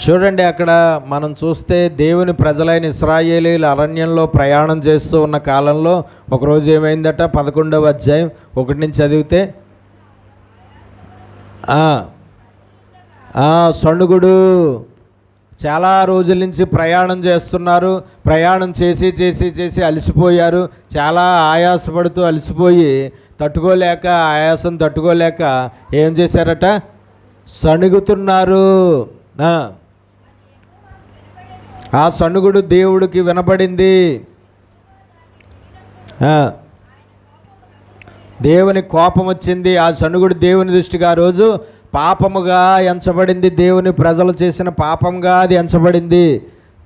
చూడండి, అక్కడ మనం చూస్తే దేవుని ప్రజలైన ఇశ్రాయేలీయులు అరణ్యంలో ప్రయాణం చేస్తూ ఉన్న కాలంలో ఒకరోజు ఏమైందట? 11వ అధ్యాయం 1 నుంచి చదివితే, సణుగుడు. చాలా రోజుల నుంచి ప్రయాణం చేస్తున్నారు. ప్రయాణం చేసి అలసిపోయారు. చాలా ఆయాసపడుతూ అలసిపోయి తట్టుకోలేక, ఆయాసం తట్టుకోలేక ఏం చేశారట? సణుగుతున్నారు. ఆ సణుగుడు దేవుడికి వినపడింది. దేవుని కోపం వచ్చింది. ఆ సణుగుడు దేవుని దృష్టికి ఆ రోజు పాపముగా ఎంచబడింది. దేవుని ప్రజలు చేసిన పాపంగా అది ఎంచబడింది.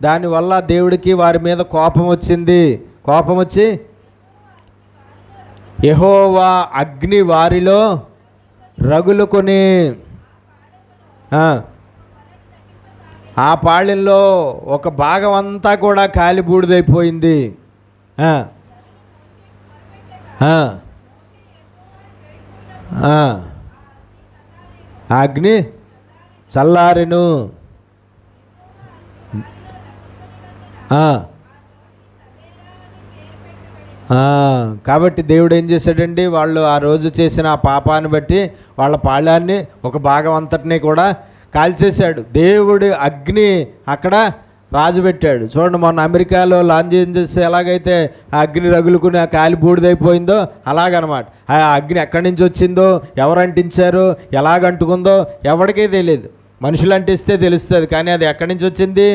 దానివల్ల దేవుడికి వారి మీద కోపం వచ్చింది. కోపం వచ్చి యెహోవా అగ్ని వారిలో రగులుకొని ఆ పాళెంలో ఒక భాగం అంతా కూడా కాలి బూడిదైపోయింది. అగ్ని చల్లారెను. కాబట్టి దేవుడు ఏం చేశాడండి? వాళ్ళు ఆ రోజు చేసిన ఆ పాపాన్ని బట్టి వాళ్ళ పాళ్యాన్ని, ఒక భాగం అంతటినీ కూడా కాల్చేశాడు. దేవుడు అగ్ని అక్కడ రాజు పెట్టాడు. చూడండి, మొన్న అమెరికాలో లాంచ్ చేసి ఎలాగైతే ఆ అగ్ని రగులుకుని ఆ కాలి బూడిదైపోయిందో అలాగనమాట. ఆ అగ్ని ఎక్కడి నుంచి వచ్చిందో, ఎవరు అంటించారో, ఎలాగంటుకుందో ఎవరికీ తెలియదు. మనుషులు అంటిస్తే తెలుస్తుంది, కానీ అది ఎక్కడి నుంచి వచ్చింది?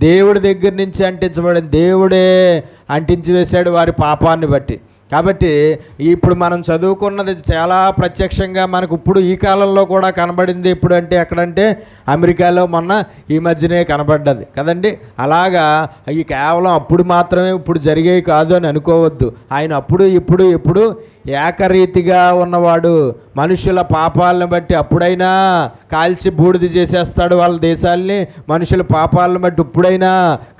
దేవుడి దగ్గర నుంచి అంటించబడింది. దేవుడే అంటించి వేశాడు వారి పాపాన్ని బట్టి. కాబట్టి ఇప్పుడు మనం చదువుకున్నది చాలా ప్రత్యక్షంగా మనకు ఇప్పుడు ఈ కాలంలో కూడా కనబడింది. ఇప్పుడు అంటే ఎక్కడంటే అమెరికాలో మొన్న ఈ మధ్యనే కనబడ్డది కదండి. అలాగా అవి కేవలం అప్పుడు మాత్రమే ఇప్పుడు జరిగేవి కాదు అని అనుకోవద్దు. ఆయన అప్పుడు ఇప్పుడు ఎప్పుడు ఏకరీతిగా ఉన్నవాడు. మనుషుల పాపాలను బట్టి అప్పుడైనా కాల్చి బూడిద చేసేస్తాడు వాళ్ళ దేశాలని. మనుషుల పాపాలను బట్టి ఇప్పుడైనా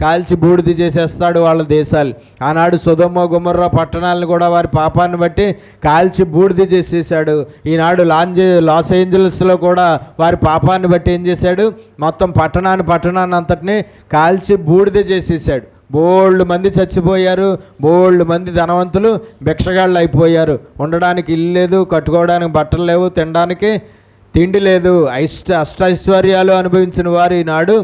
కాల్చి బూడిద చేసేస్తాడు వాళ్ళ దేశాలు. ఆనాడు సొదొమ గొమొర్రా పట్టణాలను కూడా వారి పాపాన్ని బట్టి కాల్చి బూడిద చేసేసాడు. ఈనాడు లాస్ ఏంజల్స్లో కూడా వారి పాపాన్ని బట్టి ఏం చేశాడు? మొత్తం పట్టణాన్ని అంతటినీ కాల్చి బూడిద చేసేసాడు. బోల్డ్ మంది చచ్చిపోయారు. బోల్డ్ మంది ధనవంతులు భిక్షగాళ్ళు అయిపోయారు. ఉండడానికి ఇల్లు లేదు, కట్టుకోవడానికి బట్టలు లేవు, తినడానికి తిండి లేదు. అష్టైశ్వర్యాలు అనుభవించిన వారు ఈనాడు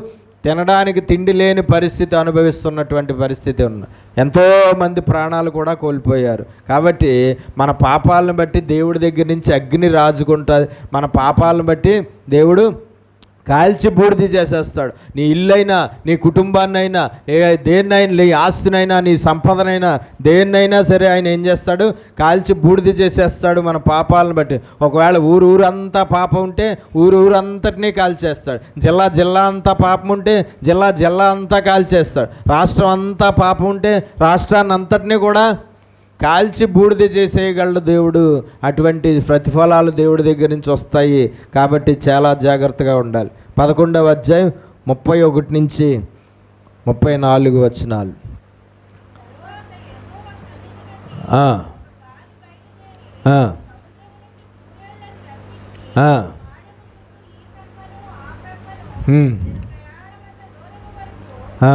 తినడానికి తిండి లేని పరిస్థితి అనుభవిస్తున్నటువంటి పరిస్థితి ఉంది. ఎంతోమంది ప్రాణాలు కూడా కోల్పోయారు. కాబట్టి మన పాపాలను బట్టి దేవుడి దగ్గర నుంచి అగ్ని రాజుకుంటుంది. మన పాపాలను బట్టి దేవుడు కాల్చి బూడిద చేసేస్తాడు. నీ ఇల్లైనా, నీ కుటుంబాన్నైనా, దేన్నైనా, నీ ఆస్తినైనా, నీ సంపదనైనా, దేన్నైనా సరే ఆయన ఏం చేస్తాడు? కాల్చి బూడిద చేసేస్తాడు మన పాపాలను బట్టి. ఒకవేళ ఊరంతా పాపం ఉంటే ఊరంతటినీ కాల్చేస్తాడు. జిల్లా అంతా పాపం ఉంటే జిల్లా అంతా కాల్చేస్తాడు. రాష్ట్రం అంతా పాపం ఉంటే రాష్ట్రాన్ని అంతటినీ కూడా కాల్చి బూడిద చేసేయగలడు దేవుడు. అటువంటి ప్రతిఫలాలు దేవుడి దగ్గర నుంచి వస్తాయి. కాబట్టి చాలా జాగ్రత్తగా ఉండాలి. 11వ అధ్యాయం 31-34 వచనాలు. ఆ, ఆ, ఆ, ఆ,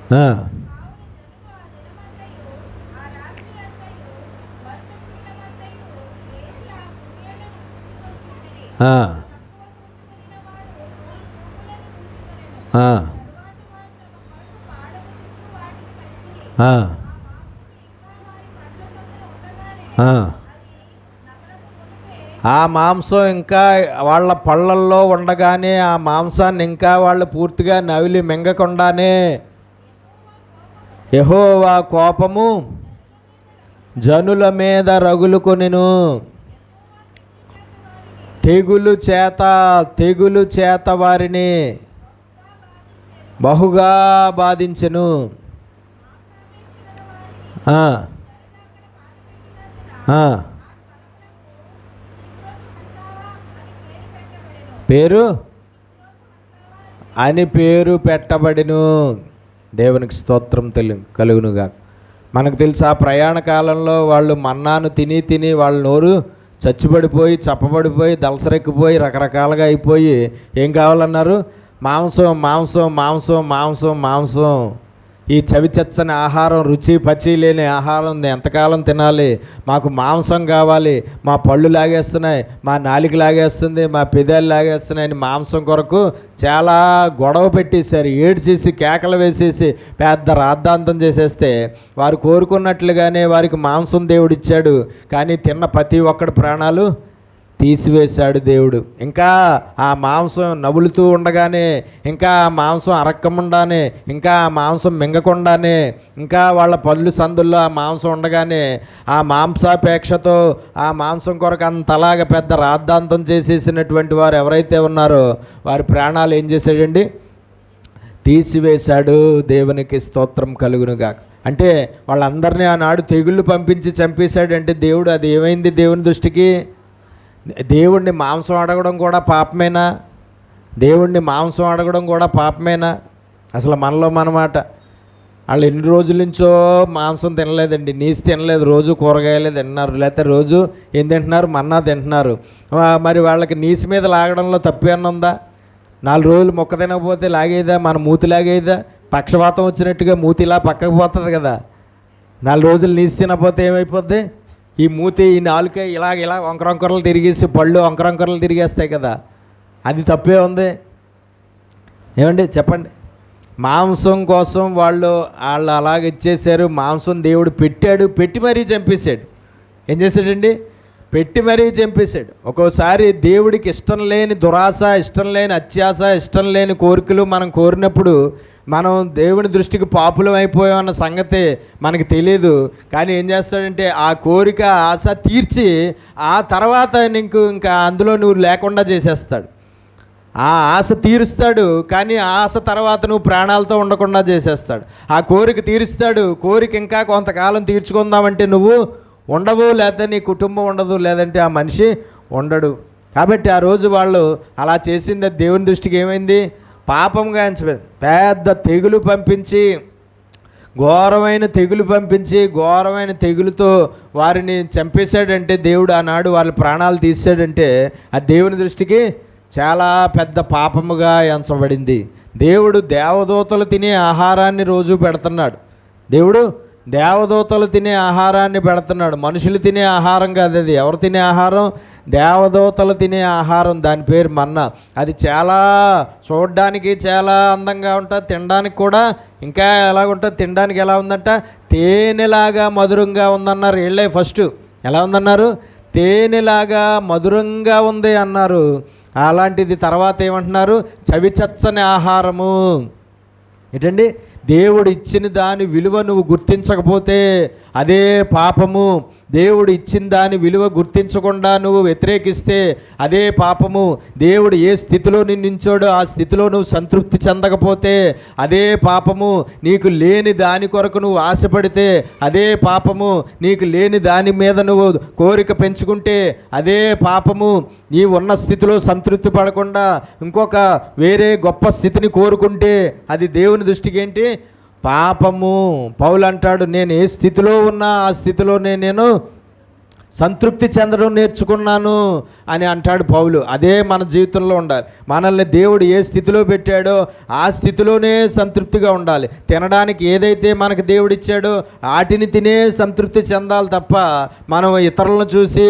ఆ, ఆ, ఆ, ఆ, ఆ. ఆ మాంసం ఇంకా వాళ్ళ పళ్ళల్లో ఉండగానే ఆ మాంసాన్ని ఇంకా వాళ్ళు పూర్తిగా నవిలి మింగకుండానే యెహోవా కోపము జనుల మీద రగులుకొనెను. తెగులు చేత వారిని బహుగా బాధించెను. ఆ, ఆ. పేరు అని పేరు పెట్టబడిను. దేవునికి స్తోత్రం కలుగునుగా. మనకు తెలుసు ఆ ప్రయాణ కాలంలో వాళ్ళు మన్నాను తిని తిని వాళ్ళ నోరు చచ్చుబడిపోయి చప్పబడిపోయి దలసరెక్కిపోయి రకరకాలుగా అయిపోయి ఏం కావాలన్నారు? మాంసం మాంసం మాంసం మాంసం మాంసం. ఈ చవిచచ్చని ఆహారం, రుచి పచి లేని ఆహారం ఎంతకాలం తినాలి? మాకు మాంసం కావాలి, మా పళ్ళు లాగేస్తున్నాయి, మా నాలిక లాగేస్తుంది, మా పెదాలు లాగేస్తున్నాయి అని మాంసం కొరకు చాలా గొడవ పెట్టేశారు. ఏడ్చేసి కేకలు వేసేసి పెద్ద రాద్ధాంతం చేసేస్తే వారు కోరుకున్నట్లుగానే వారికి మాంసం దేవుడిచ్చాడు. కానీ తిన్న ప్రతి ఒక్కడి ప్రాణాలు తీసివేశాడు దేవుడు. ఇంకా ఆ మాంసం నవ్వులుతూ ఉండగానే, ఇంకా ఆ మాంసం అరక్కకుండానే, ఇంకా ఆ మాంసం మింగకుండానే, ఇంకా వాళ్ళ పళ్ళు సందుల్లో ఆ మాంసం ఉండగానే ఆ మాంసాపేక్షతో ఆ మాంసం కొరకు అంతలాగా పెద్ద రాద్ధాంతం చేసేసినటువంటి వారు ఎవరైతే ఉన్నారో వారి ప్రాణాలు ఏం చేశాడండి? తీసివేశాడు. దేవునికి స్తోత్రం కలుగునుగా. అంటే వాళ్ళందరినీ ఆనాడు తెగుళ్ళు పంపించి చంపేశాడంటే దేవుడు, అది ఏమైంది దేవుని దృష్టికి? దేవుణ్ణి మాంసం అడగడం కూడా పాపమేనా? దేవుణ్ణి మాంసం అడగడం కూడా పాపమేనా? అసలు మనలో మనమాట. వాళ్ళు ఎన్ని రోజుల నుంచో మాంసం తినలేదండి, నీసు తినలేదు, రోజు కూరగాయలే తింటున్నారు, లేకపోతే రోజు ఏం తింటున్నారు? మన్నా తింటున్నారు. మరి వాళ్ళకి నీసు మీద లాగడంలో తప్పేమన్నా ఉందా? 4 రోజులు మొక్క తినకపోతే లాగేదా? మన మూతి లాగేదా? పక్షవాతం వచ్చినట్టుగా మూతి ఇలా పక్కకు పోతుంది కదా. 4 రోజులు నీసు తినకపోతే ఏమైపోద్ది? ఈ మూతి, ఈ నాలుక ఇలా వంకరొంకరలు తిరిగేసి పళ్ళు వంకరొంకరలు తిరిగేస్తాయి కదా. అది తప్పే ఉంది? ఏమండి చెప్పండి. మాంసం కోసం వాళ్ళు అలాగ ఇచ్చేశారు. మాంసం దేవుడు పెట్టాడు, పెట్టి మరీ చంపేశాడు. ఏం చేశాడండి? పెట్టి మరీ చంపేశాడు. ఒక్కోసారి దేవుడికి ఇష్టం లేని దురాశ, ఇష్టం లేని అత్యాశ, ఇష్టం లేని కోరికలు మనం కోరినప్పుడు మనం దేవుని దృష్టికి పాపులం అయిపోయామన్న సంగతి మనకి తెలియదు. కానీ ఏం చేస్తాడంటే ఆ కోరిక ఆశ తీర్చి ఆ తర్వాత నీకు ఇంకా అందులో నువ్వు లేకుండా చేసేస్తాడు. ఆ ఆశ తీరుస్తాడు, కానీ ఆ ఆశ తర్వాత నువ్వు ప్రాణాలతో ఉండకుండా చేసేస్తాడు. ఆ కోరిక తీరుస్తాడు, కోరిక ఇంకా కొంతకాలం తీర్చుకుందామంటే నువ్వు ఉండవు, లేకపోతే నీ కుటుంబం ఉండదు, లేదంటే ఆ మనిషి ఉండడు. కాబట్టి ఆ రోజు వాళ్ళు అలా చేసింది దేవుని దృష్టికి ఏమైంది? పాపంగా ఎంచబడింది. పెద్ద తెగులు పంపించి, ఘోరమైన తెగులుతో వారిని చంపేశాడంటే దేవుడు, ఆనాడు వాళ్ళ ప్రాణాలు తీసాడంటే ఆ దేవుని దృష్టికి చాలా పెద్ద పాపముగా ఎంచబడింది. దేవుడు దేవదూతలు తినే ఆహారాన్ని రోజు పెడుతున్నాడు. దేవుడు దేవదూతలు తినే ఆహారాన్ని పెడుతున్నాడు. మనుషులు తినే ఆహారం కాదు అది. ఎవరు తినే ఆహారం? దేవదూతలు తినే ఆహారం. దాని పేరు మన్నా. అది చాలా చూడడానికి చాలా అందంగా ఉంటుంది, తినడానికి కూడా ఇంకా ఎలాగుంటుంది? తినడానికి ఎలా ఉందంట? తేనెలాగా మధురంగా ఉందన్నారు వీళ్ళే ఫస్ట్. ఎలా ఉందన్నారు? తేనెలాగా మధురంగా ఉంది అన్నారు. అలాంటిది తర్వాత ఏమంటున్నారు? చవిచచ్చని ఆహారము. ఏంటండి? దేవుడు ఇచ్చిన దాని విలువ నువ్వు గుర్తించకపోతే అదే పాపము. దేవుడు ఇచ్చిన దాని విలువ గుర్తించకుండా నువ్వు వ్యతిరేకిస్తే అదే పాపము. దేవుడు ఏ స్థితిలో నిన్నుంచాడో ఆ స్థితిలో నువ్వు సంతృప్తి చెందకపోతే అదే పాపము. నీకు లేని దాని కొరకు నువ్వు ఆశపడితే అదే పాపము. నీకు లేని దాని మీద నువ్వు కోరిక పెంచుకుంటే అదే పాపము. నీవు ఉన్న స్థితిలో సంతృప్తి పడకుండా ఇంకొక వేరే గొప్ప స్థితిని కోరుకుంటే అది దేవుని దృష్టికి ఏంటి? పాపము. పౌలు అంటాడు, నేను ఏ స్థితిలో ఉన్నా ఆ స్థితిలోనే నేను సంతృప్తి చెందడం నేర్చుకున్నాను అని అంటాడు పౌలు. అదే మన జీవితంలో ఉండాలి. మనల్ని దేవుడు ఏ స్థితిలో పెట్టాడో ఆ స్థితిలోనే సంతృప్తిగా ఉండాలి. తినడానికి ఏదైతే మనకు దేవుడు ఇచ్చాడో వాటిని తినే సంతృప్తి చెందాలి తప్ప మనం ఇతరులను చూసి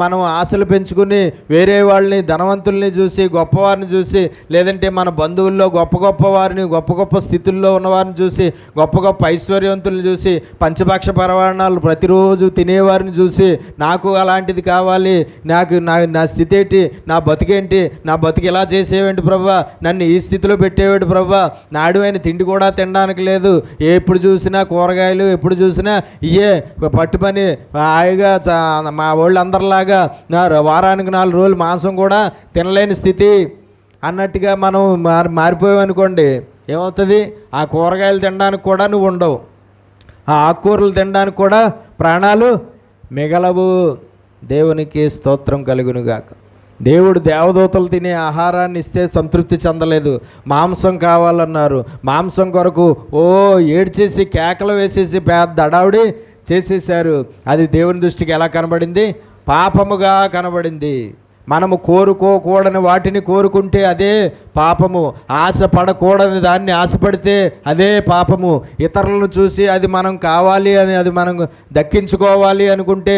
మనం ఆశలు పెంచుకుని వేరే వాళ్ళని, ధనవంతుల్ని చూసి, గొప్పవారిని చూసి, లేదంటే మన బంధువుల్లో గొప్ప గొప్ప వారిని, గొప్ప గొప్ప స్థితుల్లో ఉన్నవారిని చూసి, గొప్ప గొప్ప ఐశ్వర్యవంతులను చూసి, పంచభక్ష పరమాణాలు ప్రతిరోజు తినేవారిని చూసి నాకు అలాంటిది కావాలి, నా స్థితి ఏంటి, నా బతికేంటి, నా బతికి ఇలా చేసేవేంటి ప్రభా, నన్ను ఈ స్థితిలో పెట్టేవాడు ప్రభా, నాడువైన తిండి కూడా తినడానికి లేదు, ఎప్పుడు చూసినా కూరగాయలు, ఎప్పుడు చూసినా ఇయే పట్టుపని, హాయిగా మా వాళ్ళు అందరిలాగా వారానికి 4 రోజులు మాంసం కూడా తినలేని స్థితి అన్నట్టుగా మనం మారిపోయామనుకోండి, ఏమవుతుంది? ఆ కూరగాయలు తినడానికి కూడా నువ్వు ఉండవు, ఆ ఆకుకూరలు తినడానికి కూడా ప్రాణాలు మిగలవు. దేవునికి స్తోత్రం కలుగునుగాక. దేవుడు దేవదూతలు తినే ఆహారాన్ని ఇస్తే సంతృప్తి చెందలేదు, మాంసం కావాలన్నారు. మాంసం కొరకు ఏడ్చేసి కేకలు వేసేసి పెద్ద అడావుడి చేసేసారు. అది దేవుని దృష్టికి ఎలా కనబడింది? పాపముగా కనబడింది. మనము కోరుకోకూడని వాటిని కోరుకుంటే అదే పాపము, ఆశపడకూడని దాన్ని ఆశపడితే అదే పాపము, ఇతరులను చూసి అది మనం కావాలి అని, అది మనం దక్కించుకోవాలి అనుకుంటే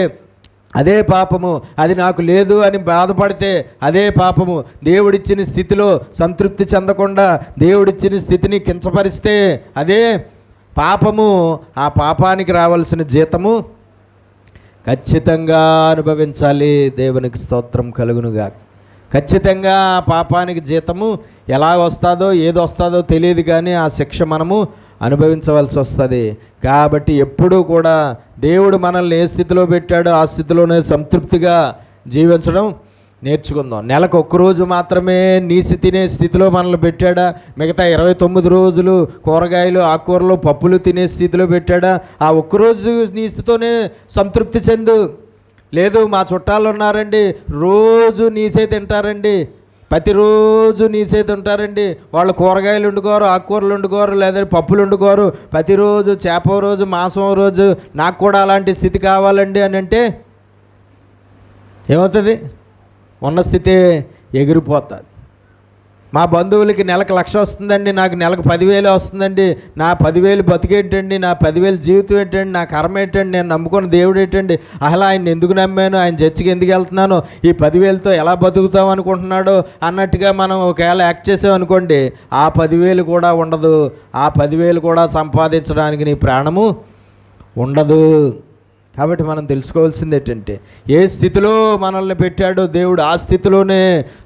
అదే పాపము, అది నాకు లేదు అని బాధపడితే అదే పాపము, దేవుడిచ్చిన స్థితిలో సంతృప్తి చెందకుండా దేవుడిచ్చిన స్థితిని కించపరిస్తే అదే పాపము. ఆ పాపానికి రావాల్సిన జీతము ఖచ్చితంగా అనుభవించాలి. దేవునికి స్తోత్రం కలుగునుగా. ఖచ్చితంగా ఆ పాపానికి జీతము ఎలా వస్తుందో ఏది వస్తుందో తెలియదు, కానీ ఆ శిక్ష మనము అనుభవించవలసి వస్తుంది. కాబట్టి ఎప్పుడూ కూడా దేవుడు మనల్ని ఏ స్థితిలో పెట్టాడో ఆ స్థితిలోనే సంతృప్తిగా జీవించడం నేర్చుకుందాం. నెలకు 1 రోజు మాత్రమే నీసి తినే స్థితిలో మనల్ని పెట్టాడా? మిగతా 29 రోజులు కూరగాయలు, ఆకుకూరలు, పప్పులు తినే స్థితిలో పెట్టాడా? ఆ 1 రోజు నీసితోనే సంతృప్తి చెందు. లేదు, మా చుట్టాలు ఉన్నారండి, రోజు నీసే తింటారండి, ప్రతిరోజు నీసే తింటారండి, వాళ్ళు కూరగాయలు వండుకోరు, ఆకుకూరలు వండుకోరు, లేదా పప్పులు వండుకోరు, ప్రతిరోజు చేప రోజు, మాంసం రోజు, నాకు కూడా అలాంటి స్థితి కావాలండి అని అంటే ఏమవుతుంది? ఉన్న స్థితి ఎగిరిపోతుంది. మా బంధువులకి నెలకు 1,00,000 వస్తుందండి, నాకు నెలకు 10,000 వస్తుందండి, నా 10,000 బతికేంటండి, నా 10,000 జీవితం ఏంటండి, నా కర్మ ఏంటండి, నేను నమ్ముకున్న దేవుడు ఏంటండి, అసలు ఆయన ఎందుకు నమ్మాను, ఆయన చర్చికి ఎందుకు వెళ్తున్నాను, ఈ 10,000తో ఎలా బతుకుతాం అనుకుంటున్నాడు అన్నట్టుగా మనం ఒకవేళ యాక్ట్ చేసామనుకోండి, ఆ 10,000 కూడా ఉండదు. ఆ 10,000 కూడా సంపాదించడానికి నీ ప్రాణము ఉండదు. కాబట్టి మనం తెలుసుకోవాల్సింది ఏంటంటే, ఏ స్థితిలో మనల్ని పెట్టాడో దేవుడు ఆ స్థితిలోనే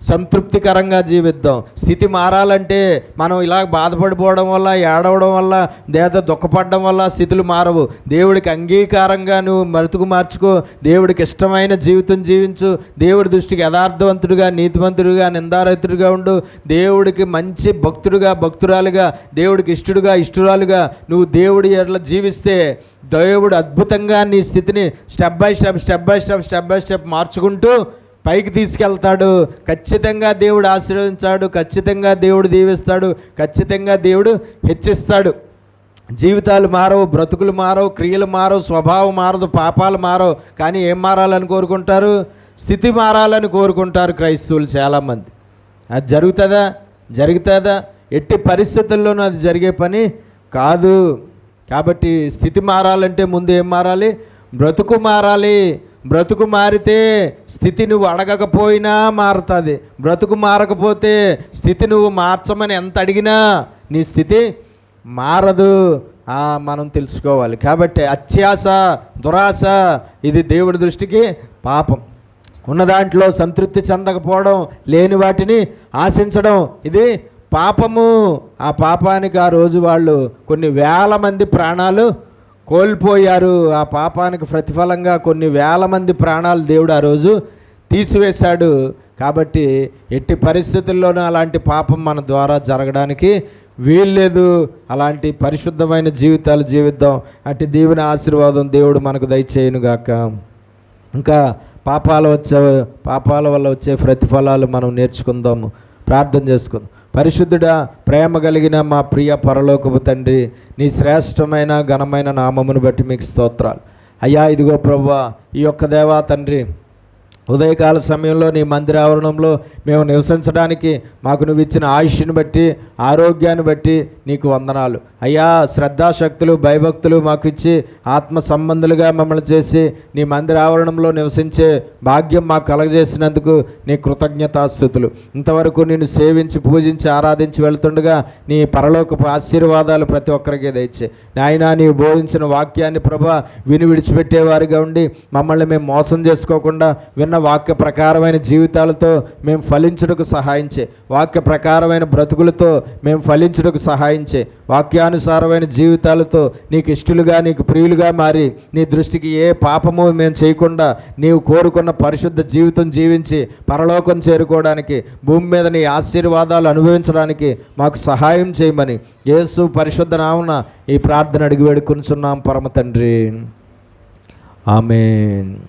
సంతృప్తికరంగా జీవిద్దాం. స్థితి మారాలంటే మనం ఇలా బాధపడిపోవడం వల్ల, ఏడవడం వల్ల, లేదా దుఃఖపడడం వల్ల స్థితులు మారవు. దేవుడికి అంగీకారంగా నువ్వు బ్రతుకు మార్చుకో, దేవుడికి ఇష్టమైన జీవితం జీవించు, దేవుడి దృష్టికి యథార్థవంతుడిగా, నీతివంతుడిగా, నిందారహితుడిగా ఉండు, దేవుడికి మంచి భక్తుడిగా, భక్తురాలుగా, దేవుడికి ఇష్టడుగా, ఇష్టరాలుగా నువ్వు దేవుడి ఎట్లా జీవిస్తే దేవుడు అద్భుతంగా నీ స్థితిని స్టెప్ బై స్టెప్ మార్చుకుంటూ పైకి తీసుకెళ్తాడు. ఖచ్చితంగా దేవుడు ఆశీర్వదించాడు, ఖచ్చితంగా దేవుడు దీవిస్తాడు, ఖచ్చితంగా దేవుడు హెచ్చిస్తాడు. జీవితాలు మారవు, బ్రతుకులు మారవు, క్రియలు మారవు, స్వభావం మారదు, పాపాలు మారవు. కానీ ఏం మారాలని కోరుకుంటారు? స్థితి మారాలని కోరుకుంటారు క్రైస్తవులు చాలామంది. అది జరుగుతుందా? ఎట్టి పరిస్థితుల్లోనూ అది జరిగే పని కాదు. కాబట్టి స్థితి మారాలంటే ముందు ఏం మారాలి? బ్రతుకు మారాలి. బ్రతుకు మారితే స్థితి నువ్వు అడగకపోయినా మారుతుంది. బ్రతుకు మారకపోతే స్థితి నువ్వు మార్చమని ఎంత అడిగినా నీ స్థితి మారదు. మనం తెలుసుకోవాలి. కాబట్టి అత్యాశ, దురాశ ఇది దేవుడి దృష్టికి పాపం. ఉన్న దాంట్లో సంతృప్తి చెందకపోవడం, లేని వాటిని ఆశించడం ఇది పాపము. ఆ పాపానికి ఆ రోజు వాళ్ళు కొన్ని వేల మంది ప్రాణాలు కోల్పోయారు. ఆ పాపానికి ప్రతిఫలంగా కొన్ని వేల మంది ప్రాణాలు దేవుడు ఆ రోజు తీసివేశాడు. కాబట్టి ఎట్టి పరిస్థితుల్లోనూ అలాంటి పాపం మన ద్వారా జరగడానికి వీల్లేదు. అలాంటి పరిశుద్ధమైన జీవితాలు జీవిద్దాం. అట్టి దేవుని ఆశీర్వాదం దేవుడు మనకు దయచేయునుగాక. ఇంకా పాపాల వల్ల వచ్చే ప్రతిఫలాలు మనం నేర్చుకుందాము. ప్రార్థన చేసుకుందాం. పరిశుద్ధుడా, ప్రేమ కలిగిన మా ప్రియ పరలోకపు తండ్రి, నీ శ్రేష్టమైన ఘనమైన నామమును బట్టి మీకు స్తోత్రాలు అయ్యా. ఇదిగో ప్రభువా, ఈ యొక్క దేవా తండ్రి, ఉదయకాల సమయంలో నీ మందిర ఆవరణంలో మేము నివసించడానికి మాకు నువ్వు ఇచ్చిన ఆయుష్ని బట్టి, ఆరోగ్యాన్ని బట్టి నీకు వందనాలు అయ్యా. శ్రద్ధాశక్తులు, భయభక్తులు మాకు ఇచ్చి ఆత్మ సంబంధులుగా మమ్మల్ని చేసి నీ మందిర ఆవరణంలో నివసించే భాగ్యం మాకు కలగజేసినందుకు నీ కృతజ్ఞతాస్తుతులు. ఇంతవరకు నిన్ను సేవించి, పూజించి, ఆరాధించి వెళ్తుండగా నీ పరలోకపు ఆశీర్వాదాలు ప్రతి ఒక్కరికి దయచే నాయనా. నీవు బోధించిన వాక్యాన్ని ప్రభా విని విడిచిపెట్టేవారిగా ఉండి మమ్మల్ని మేము మోసం చేసుకోకుండా విన్న వాక్య ప్రకారమైన జీవితాలతో మేము ఫలించుటకు సహాయించే, వాక్య ప్రకారమైన బ్రతుకులతో మేము ఫలించుటకు సహాయించే, వాక్యానుసారమైన జీవితాలతో నీకు ఇష్టలుగా, నీకు ప్రియులుగా మారి నీ దృష్టికి ఏ పాపము మేము చేయకుండా నీవు కోరుకున్న పరిశుద్ధ జీవితం జీవించి పరలోకం చేరుకోవడానికి, భూమి మీద నీ ఆశీర్వాదాలు అనుభవించడానికి మాకు సహాయం చేయమని యేసు పరిశుద్ధ నామమున ఈ ప్రార్థన అడిగి వేడుకొనుచున్నాం పరమ తండ్రి. ఆమేన్.